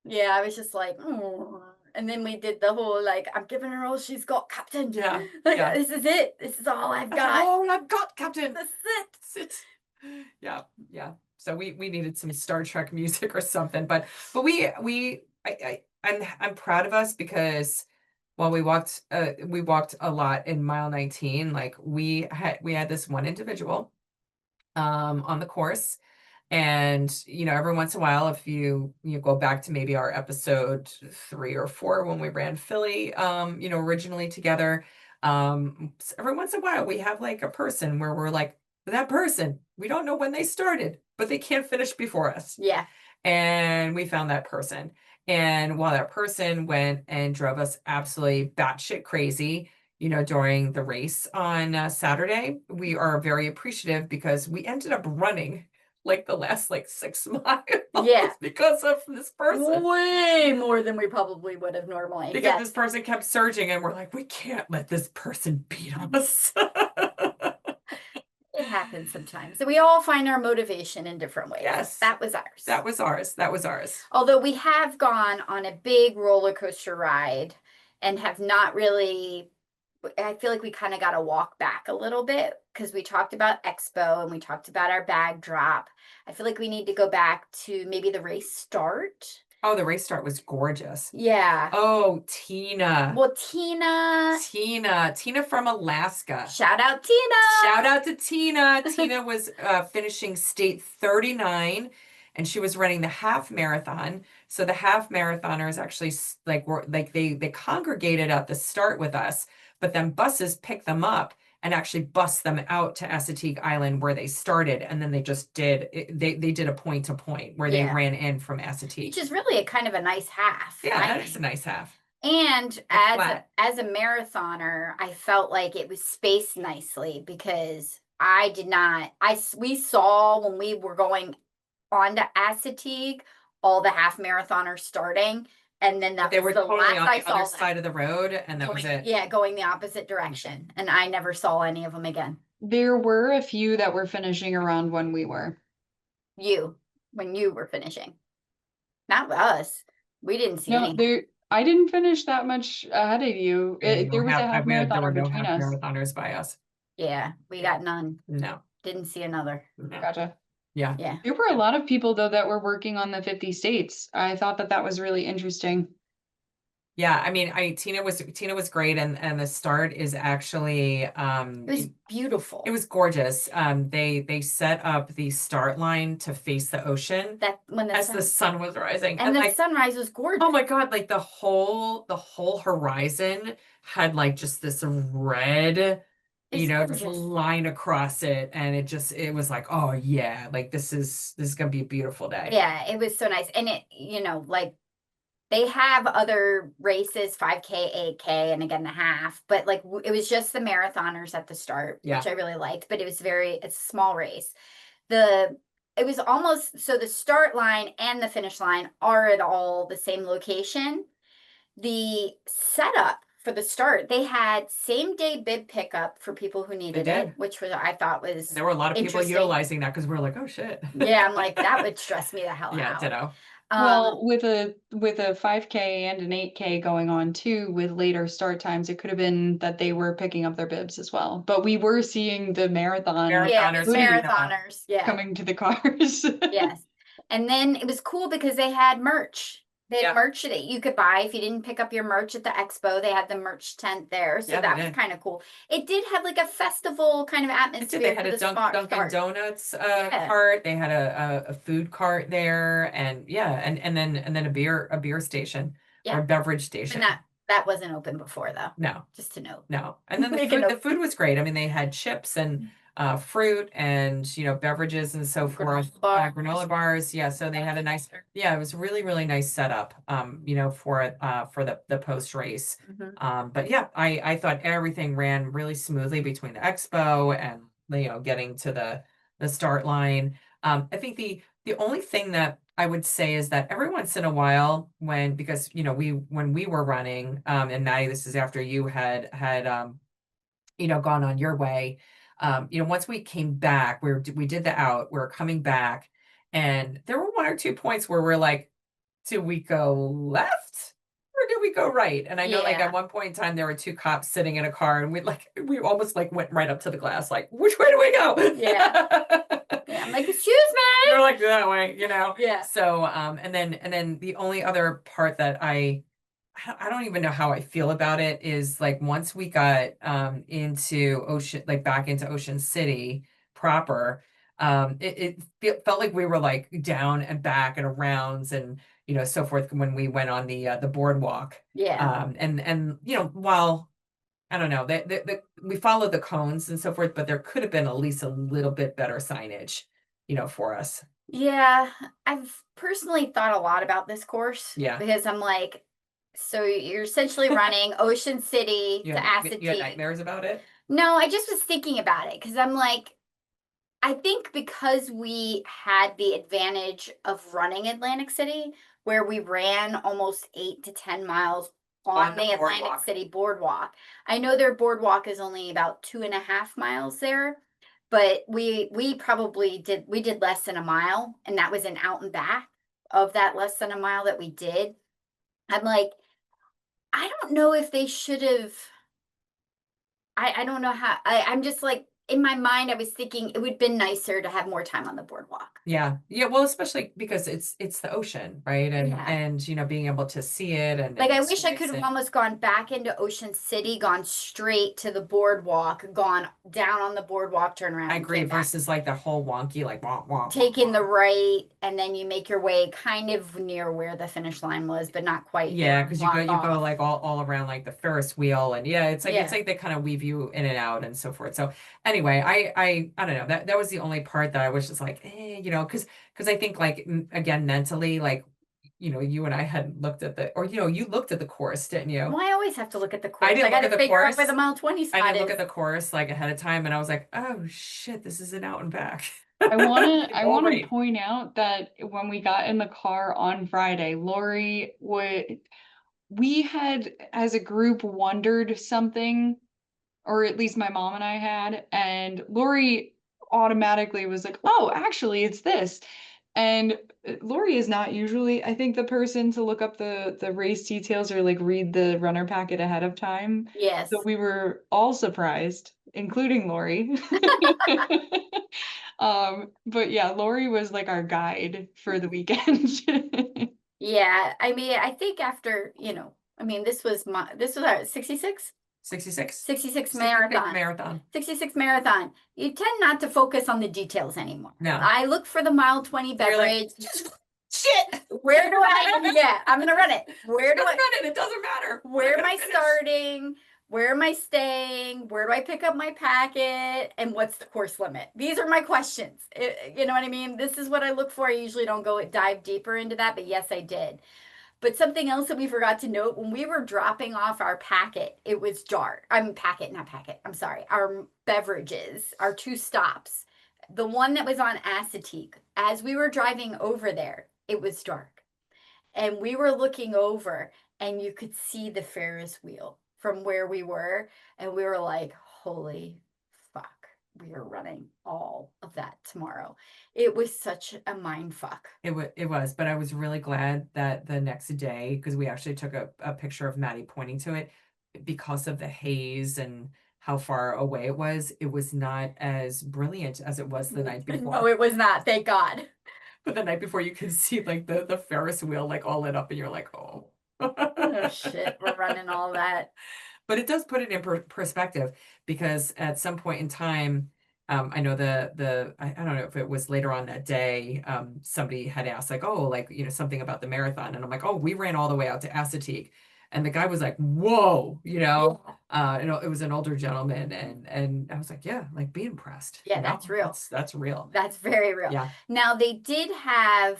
yeah. I was just like, "Mm." And then we did the whole like, I'm giving her all she's got, Captain. yeah, Like yeah. this is it. This is all I've That's got. all I've got, Captain. This is it. That's it. Yeah, yeah. So we needed some Star Trek music or something, but I'm proud of us because while we walked a lot in mile 19, like we had this one individual on the course. And every once in a while, if you go back to maybe our episode 3 or 4 when we ran Philly, originally together, every once in a while we have like a person where we're like, that person, we don't know when they started, but they can't finish before us. Yeah. And we found that person. And while that person went and drove us absolutely batshit crazy, during the race on Saturday, we are very appreciative because we ended up running like the last like 6 miles Yeah. because of this person. Way more than we probably would have normally. Because Yes. this person kept surging, and we're like, we can't let this person beat us. It happens sometimes. So we all find our motivation in different ways. Yes. That was ours. That was ours. That was ours. Although we have gone on a big roller coaster ride and have not really, I feel like we kind of got to walk back a little bit because we talked about Expo and we talked about our bag drop. I feel like we need to go back to maybe the race start. Oh, the race start was gorgeous. Yeah. Oh, Tina. Well, Tina from Alaska. Shout out Tina. Shout out to Tina. Tina was finishing state 39, and she was running the half marathon. So the half marathoners actually they congregated at the start with us, but then buses picked them up and actually bus them out to Assateague Island where they started, and then they just they did a point to point where they Yeah. ran in from Assateague. Which is really a kind of a nice half. Yeah, that is a nice half. And as flat. as a marathoner, I felt like it was spaced nicely because I did not. We saw when we were going on to Assateague all the half marathoners starting, and then that They were was the totally last on I the saw other them. side of the road, and that was Going, it. yeah, going the opposite direction, and I never saw any of them again. There were a few that were finishing around when we were. When you were finishing, not us. We didn't see No, any. I didn't finish that much ahead of you. There was a half There were marathoner no between half us. marathoners by us. Yeah, we got none. No, Didn't see another. no. Gotcha. Yeah. Yeah. There were a lot of people though that were working on the 50 states. I thought that was really interesting. Yeah, I mean, Tina was great, and the start is actually It was beautiful. it was gorgeous. They set up the start line to face the ocean That when the sun was rising, and the like, sunrise was gorgeous. oh my God, like the whole horizon had like just this red, It's just gorgeous. line across it, and it was like, oh yeah, like this is gonna be a beautiful day. Yeah, it was so nice. And it, like they have other races, 5K, 8K, and again the half, but like it was just the marathoners at the start, Yeah. which I really liked, but it's a small race. It was almost so the start line and the finish line are at all the same location. The setup for the start, they had same day bib pickup for people who needed it, which I thought was There were a lot of people utilizing that because we were like, oh shit. Yeah, I'm like, that would stress me the hell out. Yeah, ditto. Well, with a 5K and an 8K going on too, with later start times, it could have been that they were picking up their bibs as well. But we were seeing the marathoners, coming to the cars. Yes. And then it was cool because they had merch. They had merch that you could buy if you didn't pick up your merch at the expo. They had the merch tent there, so that was kind of cool. It did have like a festival kind of atmosphere. They had a Dunkin' Donuts cart. They had a food cart there, and and then a beer station or beverage station. And that wasn't open before though. No, just to note. No, and then the food was great. I mean, they had chips and fruit and beverages and so forth, granola bars. Yeah, so they had a nice, it was really, really nice setup for the post race. But yeah, I thought everything ran really smoothly between the expo and getting to the start line. I think The only thing that I would say is that every once in a while, because when we were running, and Maddie, this is after you had gone on your way. Once we came back, we did the out, we were coming back, and there were one or two points where we're like, do we go left or do we go right? And I know like Yeah. at one point in time there were two cops sitting in a car, and we almost like went right up to the glass, like, which way do we go? Yeah. Yeah, I'm like, excuse me. They're like that way, Yeah. So and then the only other part that I don't even know how I feel about it is like once we got into Ocean, like back into Ocean City proper, felt like we were like down and back and arounds and so forth when we went on the boardwalk. Yeah. And while I don't know, we followed the cones and so forth, but there could have been at least a little bit better signage, for us. Yeah, I've personally thought a lot about this course Yeah. because I'm like, so you're essentially running Ocean City You to you had Assateague. nightmares about it? No, I just was thinking about it because I'm like, I think because we had the advantage of running Atlantic City, where we ran almost 8 to 10 miles on On the the Atlantic boardwalk. City boardwalk. I know their boardwalk is only about 2.5 miles there, but we did less than a mile, and that was an out and back of that less than a mile that we did. I'm like, I don't know if they should have. I don't know how. I'm just like in my mind, I was thinking it would have been nicer to have more time on the boardwalk. Yeah. Yeah. Well, especially because it's the ocean, right? And Yeah. and being able to see it and Like I it's wish I nice could have and almost gone back into Ocean City, gone straight to the boardwalk, gone down on the boardwalk, turn around I and agree came back. versus like the whole wonky, like womp womp womp Taking the womp. right, and then you make your way kind of near where the finish line was, but not quite. They Yeah, don't because you go block you go off. like all around like the Ferris wheel, and yeah, it's Yeah. like they kind of weave you in and out and so forth. So anyway, I don't know, that was the only part that I was just like, because I think like again mentally, like you and I had looked at the, or you looked at the course, didn't you? Well, I always have to look at the I course. I didn't got look to at the figure out where the course. mile 20 I spot didn't look is. at the course like ahead of time, and I was like, oh shit, this is an out and back. I wanna Like, I all wanna right. point out that when we got in the car on Friday, Lori would we had as a group wondered something, or at least my mom and I had, and Lori automatically was like, "Oh, actually, it's this." And Lori is not usually, I think, the person to look up the race details or like read the runner packet ahead of time. So Yes. we were all surprised, including Lori. But yeah, Lori was like our guide for the weekend. Yeah. I mean, I think after, I mean, this was our 66? 66. 66 66 marathon. marathon. 66 marathon. You tend not to focus on the details anymore. No. I look for the mile 20 You're like, beverage. shit. Where do yeah, I'm gonna run it. Where do Doesn't I matter, it doesn't matter. where am I Finish. starting? Where am I staying? Where do I pick up my packet? And what's the course limit? These are my questions. You know what I mean? This is what I look for. I usually don't go dive deeper into that, but yes, I did. But something else that we forgot to note when we were dropping off our packet, it was dark. I'm packet, not packet. I'm sorry. Our beverages, our two stops. The one that was on Assateague, as we were driving over there, it was dark. And we were looking over and you could see the Ferris wheel from where we were. And we were like, holy fuck, we are running all of that tomorrow. It was such a mind fuck. It was, but I was really glad that the next day, because we actually took a picture of Maddie pointing to it, because of the haze and how far away it was not as brilliant as it was the night before. No, it was not. Thank God. But the night before you can see like the Ferris wheel like all lit up and you're like, oh. Oh shit, we're running all that. But it does put it in perspective, because at some point in time, I know I don't know if it was later on that day, somebody had asked like, oh, like, something about the marathon. And I'm like, oh, we ran all the way out to Assateague. And the guy was like, whoa, it was an older gentleman. And I was like, yeah, like be impressed. Yeah, that's real. That's real. That's very real. Yeah. Now I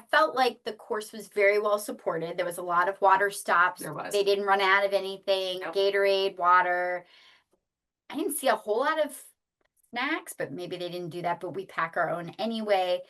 felt like the course was very well supported. There was a lot of water stops. There was. They didn't run out of anything. Nope. Gatorade, water. I didn't see a whole lot of snacks, but maybe they didn't do that, but we pack our own anyway.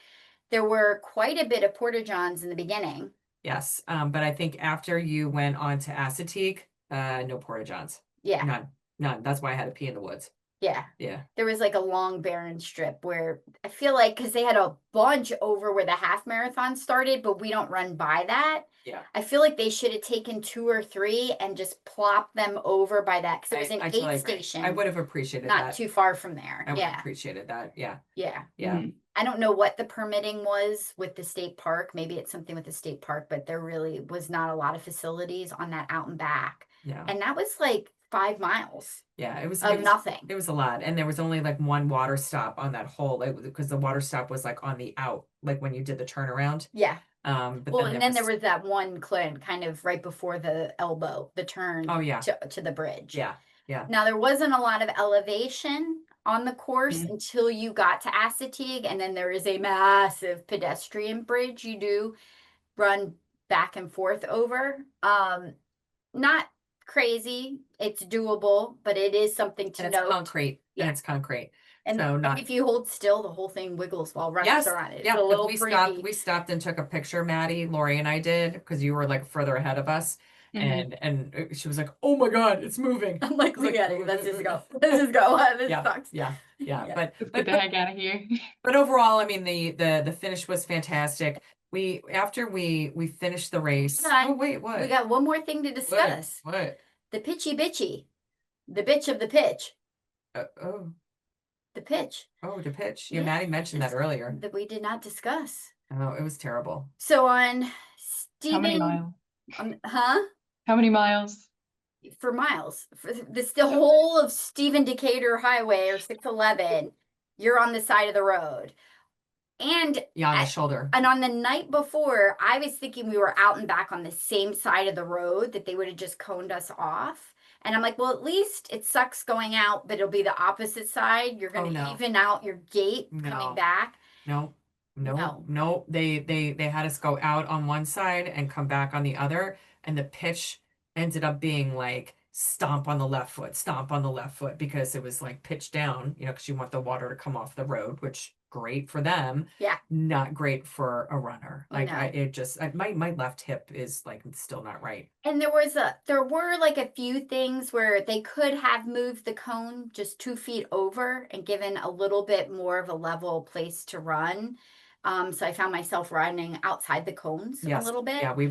There were quite a bit of porta-johns in the beginning. Yes. But I think after you went on to Assateague, no porta johns. Yeah. None. That's why I had to pee in the woods. Yeah. Yeah. There was like a long barren strip where I feel like because they had a bunch over where the half marathon started, but we don't run by that. Yeah. I feel like they should have taken 2 or 3 and just plopped them over by that because it was an I aid totally agree. station. I would have appreciated not that. too far from there. I would have Yeah. appreciated that. Yeah. Yeah. Yeah. Mhm. I don't know what the permitting was with the state park. Maybe it's something with the state park, but there really was not a lot of facilities on that out and back. Yeah. And that was like 5 miles Yeah. It was of nothing. It was a lot. And there was only like one water stop on that whole, because the water stop was like on the out, like when you did the turnaround. Yeah. But Well, then and then there was that one kind of right before the elbow, the turn Oh yeah. to the bridge. Yeah. Yeah. Now there wasn't a lot of elevation on the course Mhm. until you got to Assateague, and then there is a massive pedestrian bridge you do run back and forth over. Not crazy, it's doable, but it is something to And it's note. concrete. Yeah. And it's concrete. And So not if you hold still, the whole thing wiggles while running Yes. around it. It's Yeah. a little We freaky. stopped and took a picture, Maddie, Lori and I did, because you were like further ahead of us. Mhm. And she was like, "Oh my God, it's moving." I'm like, I was we like, got it. Let's just go. Let's just go. This Yeah. sucks. Yeah. Yeah. Yeah. But Let's get the heck out of here. but overall, I mean, the finish was fantastic. After we finished the race. Hold on. Oh wait, what? We got one more thing to discuss. What? The pitchy bitchy. The bitch of the pitch. Oh, The pitch the pitch. Yeah, Maddie mentioned that earlier. that we did not discuss. Oh, it was terrible. So on How many Stephen, miles? huh? How many miles? For miles. For the whole of Stephen Decatur Highway or 611, you're on the side of the road. And Yeah, on the shoulder. And on the night before, I was thinking we were out and back on the same side of the road, that they would have just coned us off. And I'm like, well, at least it sucks going out, but it'll be the opposite side. You're going to no. even out your gate No. coming back. No. No. They had us go out on one side and come back on the other, and the pitch ended up being like stomp on the left foot, because it was like pitch down, because you want the water to come off the road, which great for them. Yeah. Not great for a runner. Like No. my left hip is like still not right. And there were like a few things where they could have moved the cone just 2 feet over and given a little bit more of a level place to run. So I found myself running outside the cones a Yes. little bit. Yeah, we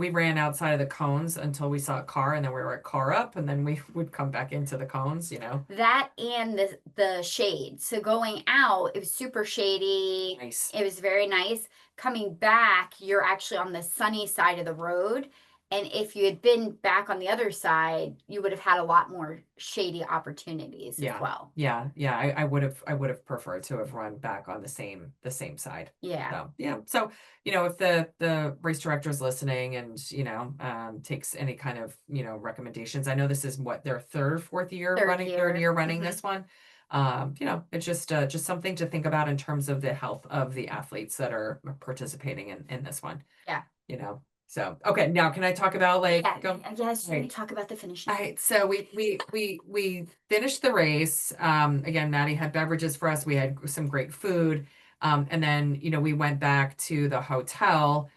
ran outside of the cones until we saw a car, and then we were a car up, and then we would come back into the cones, That and the shade. So going out, it was super shady. Nice. It was very nice. Coming back, you're actually on the sunny side of the road. And if you had been back on the other side, you would have had a lot more shady opportunities as well. Yeah. I would have preferred to have run back on the same side. Yeah. So yeah. So, if the race director is listening and, takes any kind of, recommendations. I know this is what, their third year running this one. It's just something to think about in terms of the health of the athletes that are participating in this one. Yeah. So, okay, now can I talk about Yes, we right. talk about the finish. All right, so we finished the race. Again, Maddie had beverages for us. We had some great food. And then, we went back to the hotel,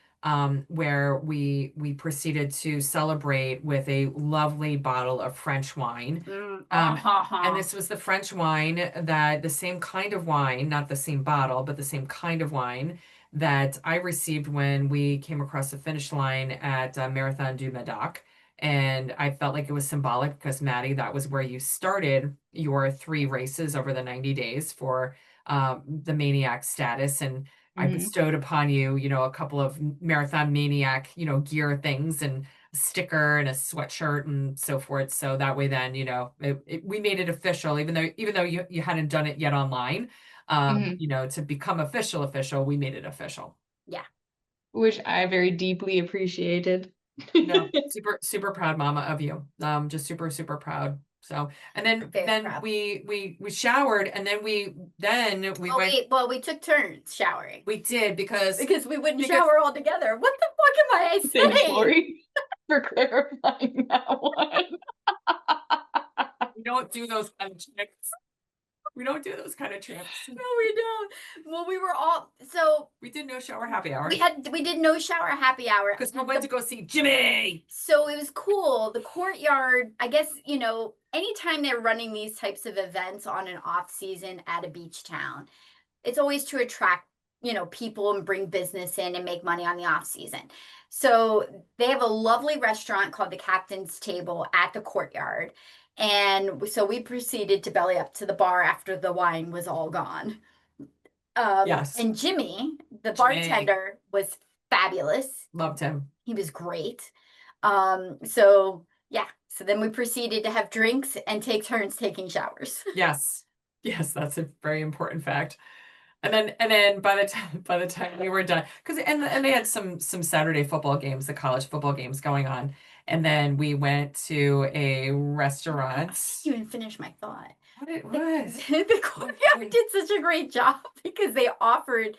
where we proceeded to celebrate with a lovely bottle of French wine. And this was the French wine, the same kind of wine, not the same bottle, but the same kind of wine that I received when we came across the finish line at Marathon du Médoc. And I felt like it was symbolic because, Maddie, that was where you started your 3 races over the 90 days for the Maniac status. And I bestowed upon you, a couple of Marathon Maniac, gear things, and a sticker and a sweatshirt and so forth. So that way then, we made it official, even though you hadn't done it yet online. To become official, we made it official. Yeah. Which I very deeply appreciated. Super, super proud, mama, of you. Just super, super proud. So, and then we showered, and then we went. Well, we took turns showering. We did because we wouldn't shower all together. What the fuck am I saying? Thanks, Lori, for clarifying that one. We don't do those kind of tricks. We don't do those kind of trips. No, we don't. Well, we were all so We did no shower happy hour we did no shower happy hour because we went to go see Jimmy. so it was cool. The courtyard, I guess, anytime they're running these types of events on an off season at a beach town, it's always to attract, people and bring business in and make money on the off season. So they have a lovely restaurant called the Captain's Table at the courtyard. And so we proceeded to belly up to the bar after the wine was all gone. Yes. And Jimmy, the Jimmy. bartender, was fabulous. Loved him. He was great. So yeah, so then we proceeded to have drinks and take turns taking showers. Yes. Yes, that's a very important fact. And then by the time we were done, because and they had some Saturday football games, the college football games going on. And then we went to a restaurant. I didn't even finish my thought. What? What? The courtyard did such a great job because they offered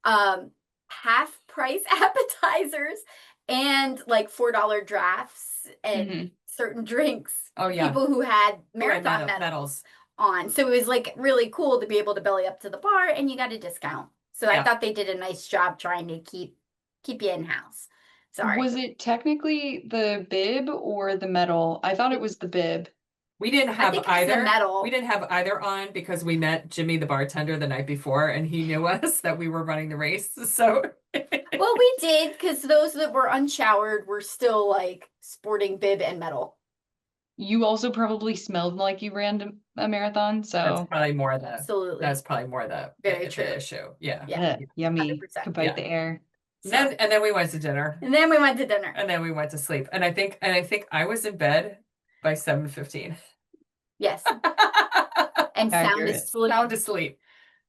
half price appetizers and like $4 drafts and certain drinks. Oh yeah. People who had marathon medals on. So it was like really cool to be able to belly up to the bar and you got a discount. So I thought they did a nice job trying to keep you in house. Sorry. Was it technically the bib or the medal? I thought it was the bib. We didn't have either. Medal. We didn't have either on because we met Jimmy the bartender the night before and he knew us that we were running the race. So well, we did because those that were unshowered were still like sporting bib and medal. You also probably smelled like you ran a marathon, so that's probably more the absolutely. That's probably more the issue. Yeah. Yeah. Yummy. 100%. Could bite the air. So, and then we went to dinner. And then we went to dinner. And then we went to sleep. And I think I was in bed by 7:15. Yes. And sound asleep. Sound asleep.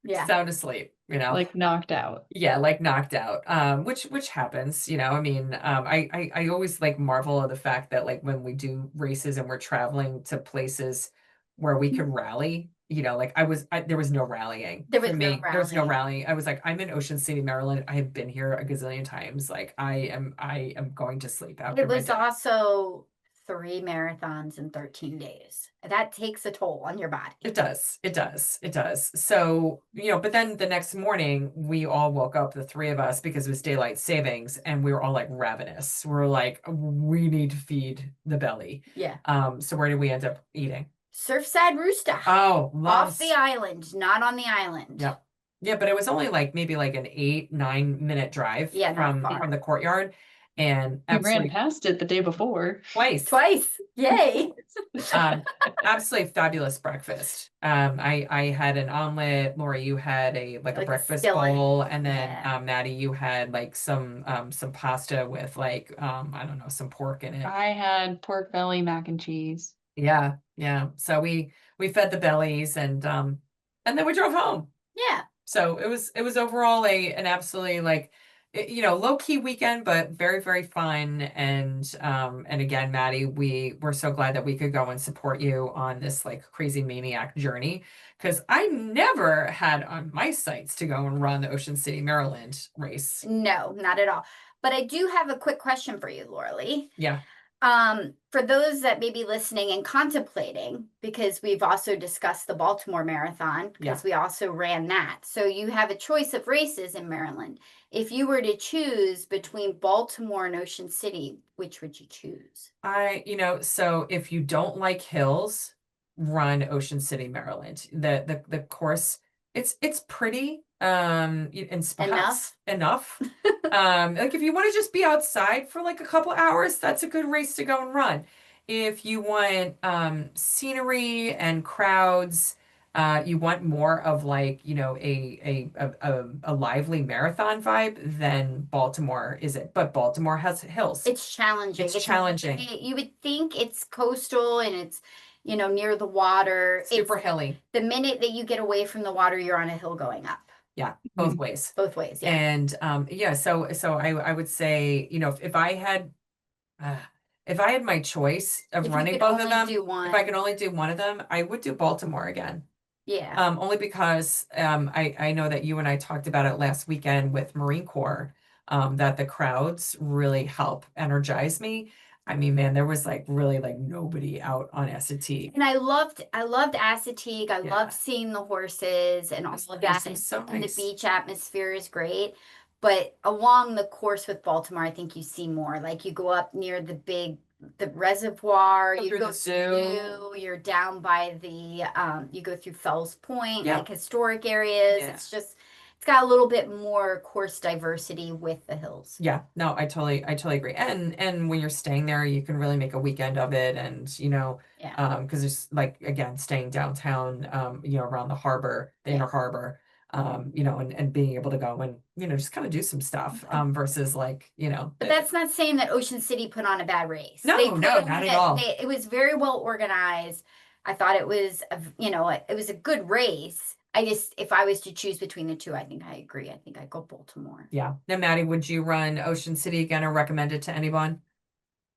Yeah. Sound asleep, like knocked out. Yeah, like knocked out. Which happens, I mean, I always like marvel at the fact that like when we do races and we're traveling to places where we could rally, like there was no rallying. There was for no me. There was no rallying. rallying. I was like, I'm in Ocean City, Maryland. I have been here a gazillion times. Like I am going to sleep after It was my day. also 3 marathons in 13 days. That takes a toll on your body. It does. So, but then the next morning we all woke up, the 3 of us, because it was daylight savings and we were all like ravenous. We're like, we need to feed the belly. Yeah. So where did we end up eating? Surfside Rooster. Oh, off the island, not on the island. Yep. Yeah, but it was only like maybe like an 8-9 minute drive from the courtyard. And we ran past it the day before. Twice. Yay. Absolutely fabulous breakfast. I had an omelet. Lori, you had a breakfast bowl, and then Maddie, you had like some pasta with like I don't know, some pork in it. I had pork belly mac and cheese. Yeah. So we fed the bellies and then we drove home. Yeah. So it was overall an absolutely like low key weekend, but very, very fun. And again, Maddie, we were so glad that we could go and support you on this like crazy maniac journey. Cause I never had on my sights to go and run the Ocean City, Maryland race. No, not at all. But I do have a quick question for you, Laura. Yeah. For those that may be listening and contemplating, because we've also discussed the Baltimore Marathon, because we also ran that. So you have a choice of races in Maryland. If you were to choose between Baltimore and Ocean City, which would you choose? So if you don't like hills, run Ocean City, Maryland. The course, it's pretty in spots enough. Like if you want to just be outside for like a couple hours, that's a good race to go and run. If you want scenery and crowds, you want more of like a lively marathon vibe, then Baltimore is it. But Baltimore has hills. It's challenging. It's challenging. You would think it's coastal and it's near the water. Super hilly. The minute that you get away from the water, you're on a hill going up. Yeah, both ways. Both ways, yeah. And so I would say, if I had my choice of running both of them, if I could only do one of them, I would do Baltimore again. Yeah. Only because I know that you and I talked about it last weekend with Marine Corps, that the crowds really help energize me. I mean, man, there was like really like nobody out on Assateague. And I loved Assateague. I Yeah. loved seeing the horses and all It's of nice. that. It was so And the nice. beach atmosphere is great. But along the course with Baltimore, I think you see more. Like you go up near the reservoir, Go you through go the zoo. you're down by you go through Fells Point, Yeah. like historic areas. Yeah. It's got a little bit more course diversity with the hills. Yeah, no, I totally agree. And when you're staying there, you can really make a weekend of it. And Yeah. because there's like again staying downtown, around the harbor, the inner Yeah. harbor, and being able to go and just kind of do some stuff, versus like But that's not saying that Ocean City put on a bad race. They no, put no, on not at all. it was very well organized. I thought it was a good race. If I was to choose between the two, I think I agree. I think I go Baltimore. Yeah. Now, Maddie, would you run Ocean City again or recommend it to anyone?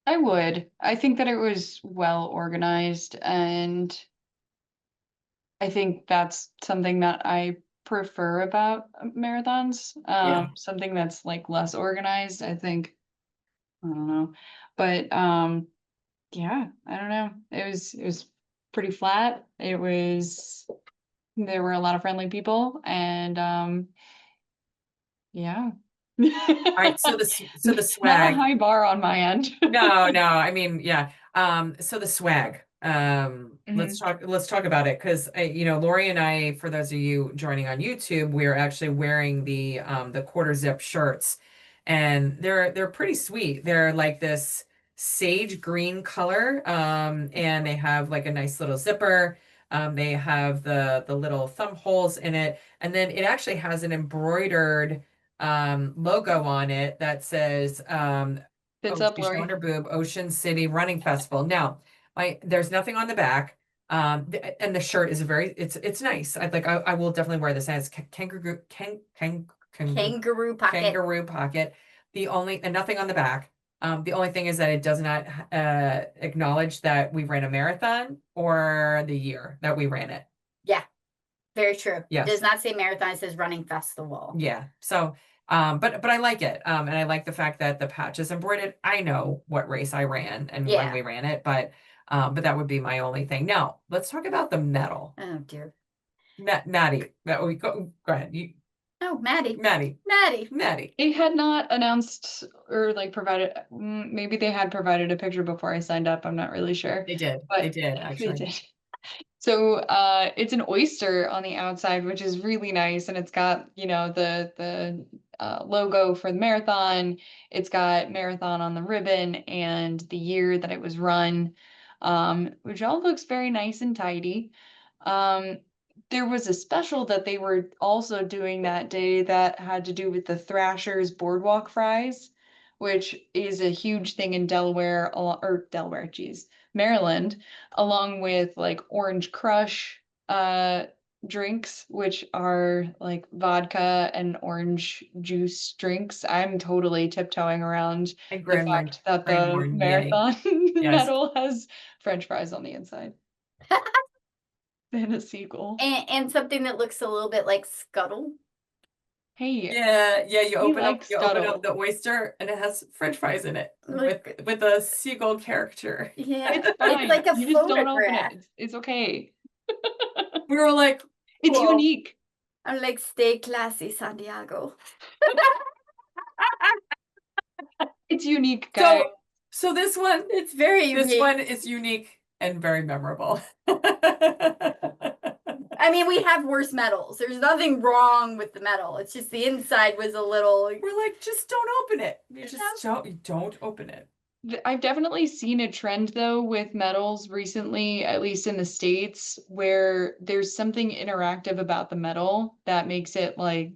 I would. I think that it was well organized, and I think that's something that I prefer about marathons. Yeah. Something that's like less organized, I think. I don't know. But yeah, I don't know. It was pretty flat. There were a lot of friendly people, and yeah. All right. So the Not a swag. high bar on my end. No, no, I mean, yeah. So the swag. Let's Mhm. talk about it because Lori and I, for those of you joining on YouTube, we're actually wearing the quarter zip shirts, and they're pretty sweet. They're like this sage green color, and they have like a nice little zipper. They have the little thumb holes in it, and then it actually has an embroidered logo on it that says Fits oh, up, she's showing Lori. her boob, Ocean City Running Festival. Now, there's nothing on the back. And the shirt is it's nice. I will definitely wear this as Kangaroo pocket. kangaroo pocket. And nothing on the back. The only thing is that it does not acknowledge that we ran a marathon or the year that we ran it. Yeah, very true. It does Yes. not say marathon, it says running festival. Yeah. So, but I like it. And I like the fact that the patch is embroidered. I know what race I ran and when Yeah. we ran it, but that would be my only thing. Now, let's talk about the medal. Oh dear. Maddie, go ahead. Oh, Maddie. Maddie, Maddie. Maddie. They had not announced or like provided, maybe they had provided a picture before I signed up. I'm not really sure, They did. They but did they actually. did. So it's an oyster on the outside, which is really nice, and it's got the logo for the marathon. It's got marathon on the ribbon and the year that it was run, which all looks very nice and tidy. Um, there was a special that they were also doing that day that had to do with the Thrashers boardwalk fries, which is a huge thing in Maryland, along with like Orange Crush drinks, which are like vodka and orange juice drinks. I'm totally tiptoeing around And the fact that the Grandmorn, yay. marathon Yes. medal has French fries on the inside and a seagull. And something that looks a little bit like Scuttle. Hey, Yeah, yeah, we like you open Scuttle. up the oyster and it has French fries in it Look. with a seagull character. Yeah. It's It's fine. like a You just don't open photograph. it. It's okay. We were like, It's whoa. unique. I'm like, stay classy, Santiago. It's unique, guys. So this one, It's very this unique. one is unique and very memorable. I mean, we have worse medals. There's nothing wrong with the medal. It's just the inside was a little. We're like, just don't open it. You You just don't open it. I've definitely seen a trend though with medals recently, at least in the States, where there's something interactive about the medal that makes it like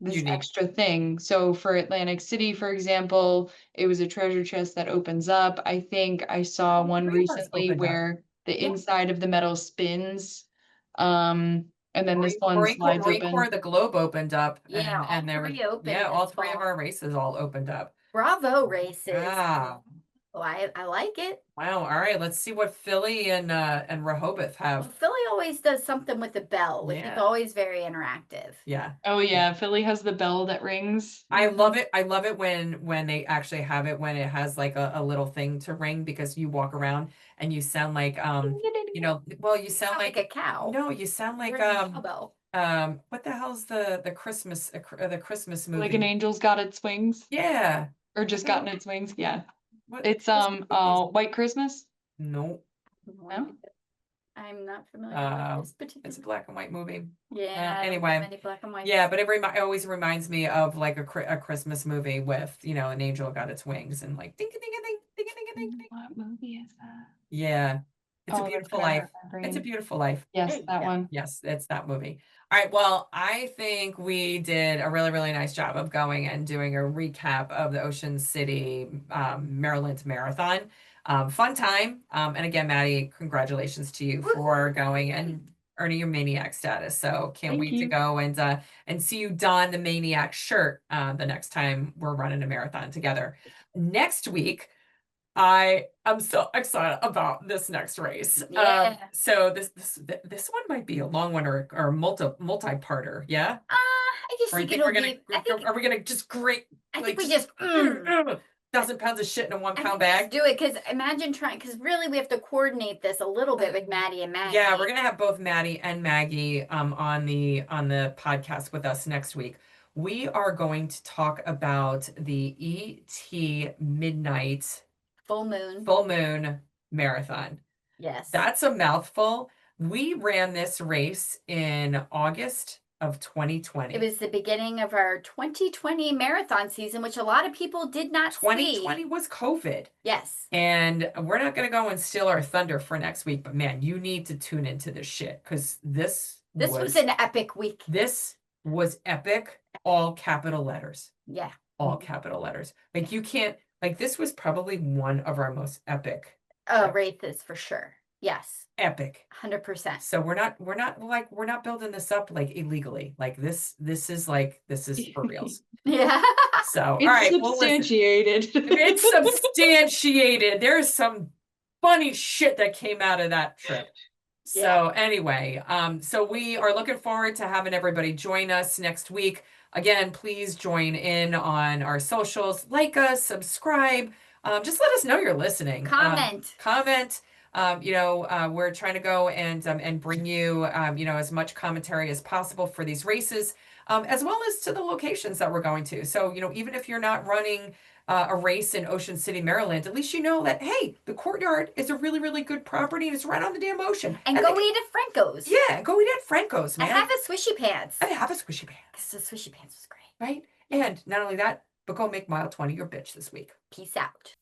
this Unique. extra thing. So for Atlantic City, for example, it was a treasure chest that opens up. I think I saw one Three of ours recently opened up. where the Yeah. inside of the medal spins. And then this one slides Marine Corps, open. the globe opened up. Yeah, and there all was three opened all this three of fall. our races all opened up. Bravo races. Ah. Oh, I like it. Wow. All right. Let's see what Philly and Rehoboth Well, have. Philly always does something with the bell, which is Yeah. always very interactive. Yeah. Oh yeah, Philly has the bell that rings. I love it. I love it when they actually have it when it has like a little thing to ring because you walk around and you sound like you know, well you sound Sound like a cow. no, you sound like You're a cowbell. what the hell's the Christmas the Christmas Like an movie? angel's got its wings, Yeah. or just the gotten hell- its wings. Yeah, What it's Christmas movies? White Christmas. No. No? I'm not familiar with this It's particular. a black and white movie. Yeah, I don't Anyway. have many black and white. Yeah, but it always reminds me of like a Christmas movie with, you know, an angel got its wings and like ding ding ding ding ding ding ding. What movie is that? Yeah. It's a Oh, that's Beautiful gonna Life. hurt my It's a brain. Beautiful Life. Yes, There you that go. one. Yes, it's that movie. All right, well, I think we did a really, really nice job of going and doing a recap of the Ocean City, Maryland Marathon. Fun time. And again, Maddie, congratulations to you for going and earning your Maniac status. So can't Thank wait to you. go and see you don the Maniac shirt the next time we're running a marathon together. Next week, I am so excited about this next race. Yeah. So this one might be a long one or multi-parter, yeah? I just Or you think think it'll we're gonna be. I think. are we gonna just grate I like think we just just. Mm. 1,000 pounds of shit in a I 1 think pound we just bag? do it because imagine trying. Because really, we have to coordinate this a little bit with Maddie and Maggie. Yeah, we're gonna have both Maddie and Maggie on the podcast with us next week. We are going to talk about the ET Midnight Full moon. Full Moon Marathon. Yes. That's a mouthful. We ran this race in August of 2020. It was the beginning of our 2020 marathon season, which a lot of people did not 2020 see. was COVID. Yes. And we're not going to go and steal our thunder for next week, but man, you need to tune into this shit because This was an epic week. this was epic, all capital letters, Yeah. all capital letters. Like you can't, like this was probably one of our most epic, Races for sure. Yes. epic. 100%. So we're not building this up like illegally. Like this is for reals. Yeah. So all It's right, well listen. substantiated. It's substantiated. There's some funny shit that came out of that trip. So anyway, so we are looking forward to having everybody join us next week. Again, please join in on our socials, like us, subscribe. Just let us know you're listening. Comment. Comment. We're trying to go and bring you as much commentary as possible for these races, as well as to the locations that we're going to. So, even if you're not running a race in Ocean City, Maryland, at least you know that, hey, the Courtyard is a really, really good property and it's right on the damn ocean. And go eat at Franco's. Yeah, go eat at Franco's, man. And have a swishy pants. And have a swishy pants. Because the swishy pants was great. Right? And not only that, but go make mile 20 your bitch this week. Peace out.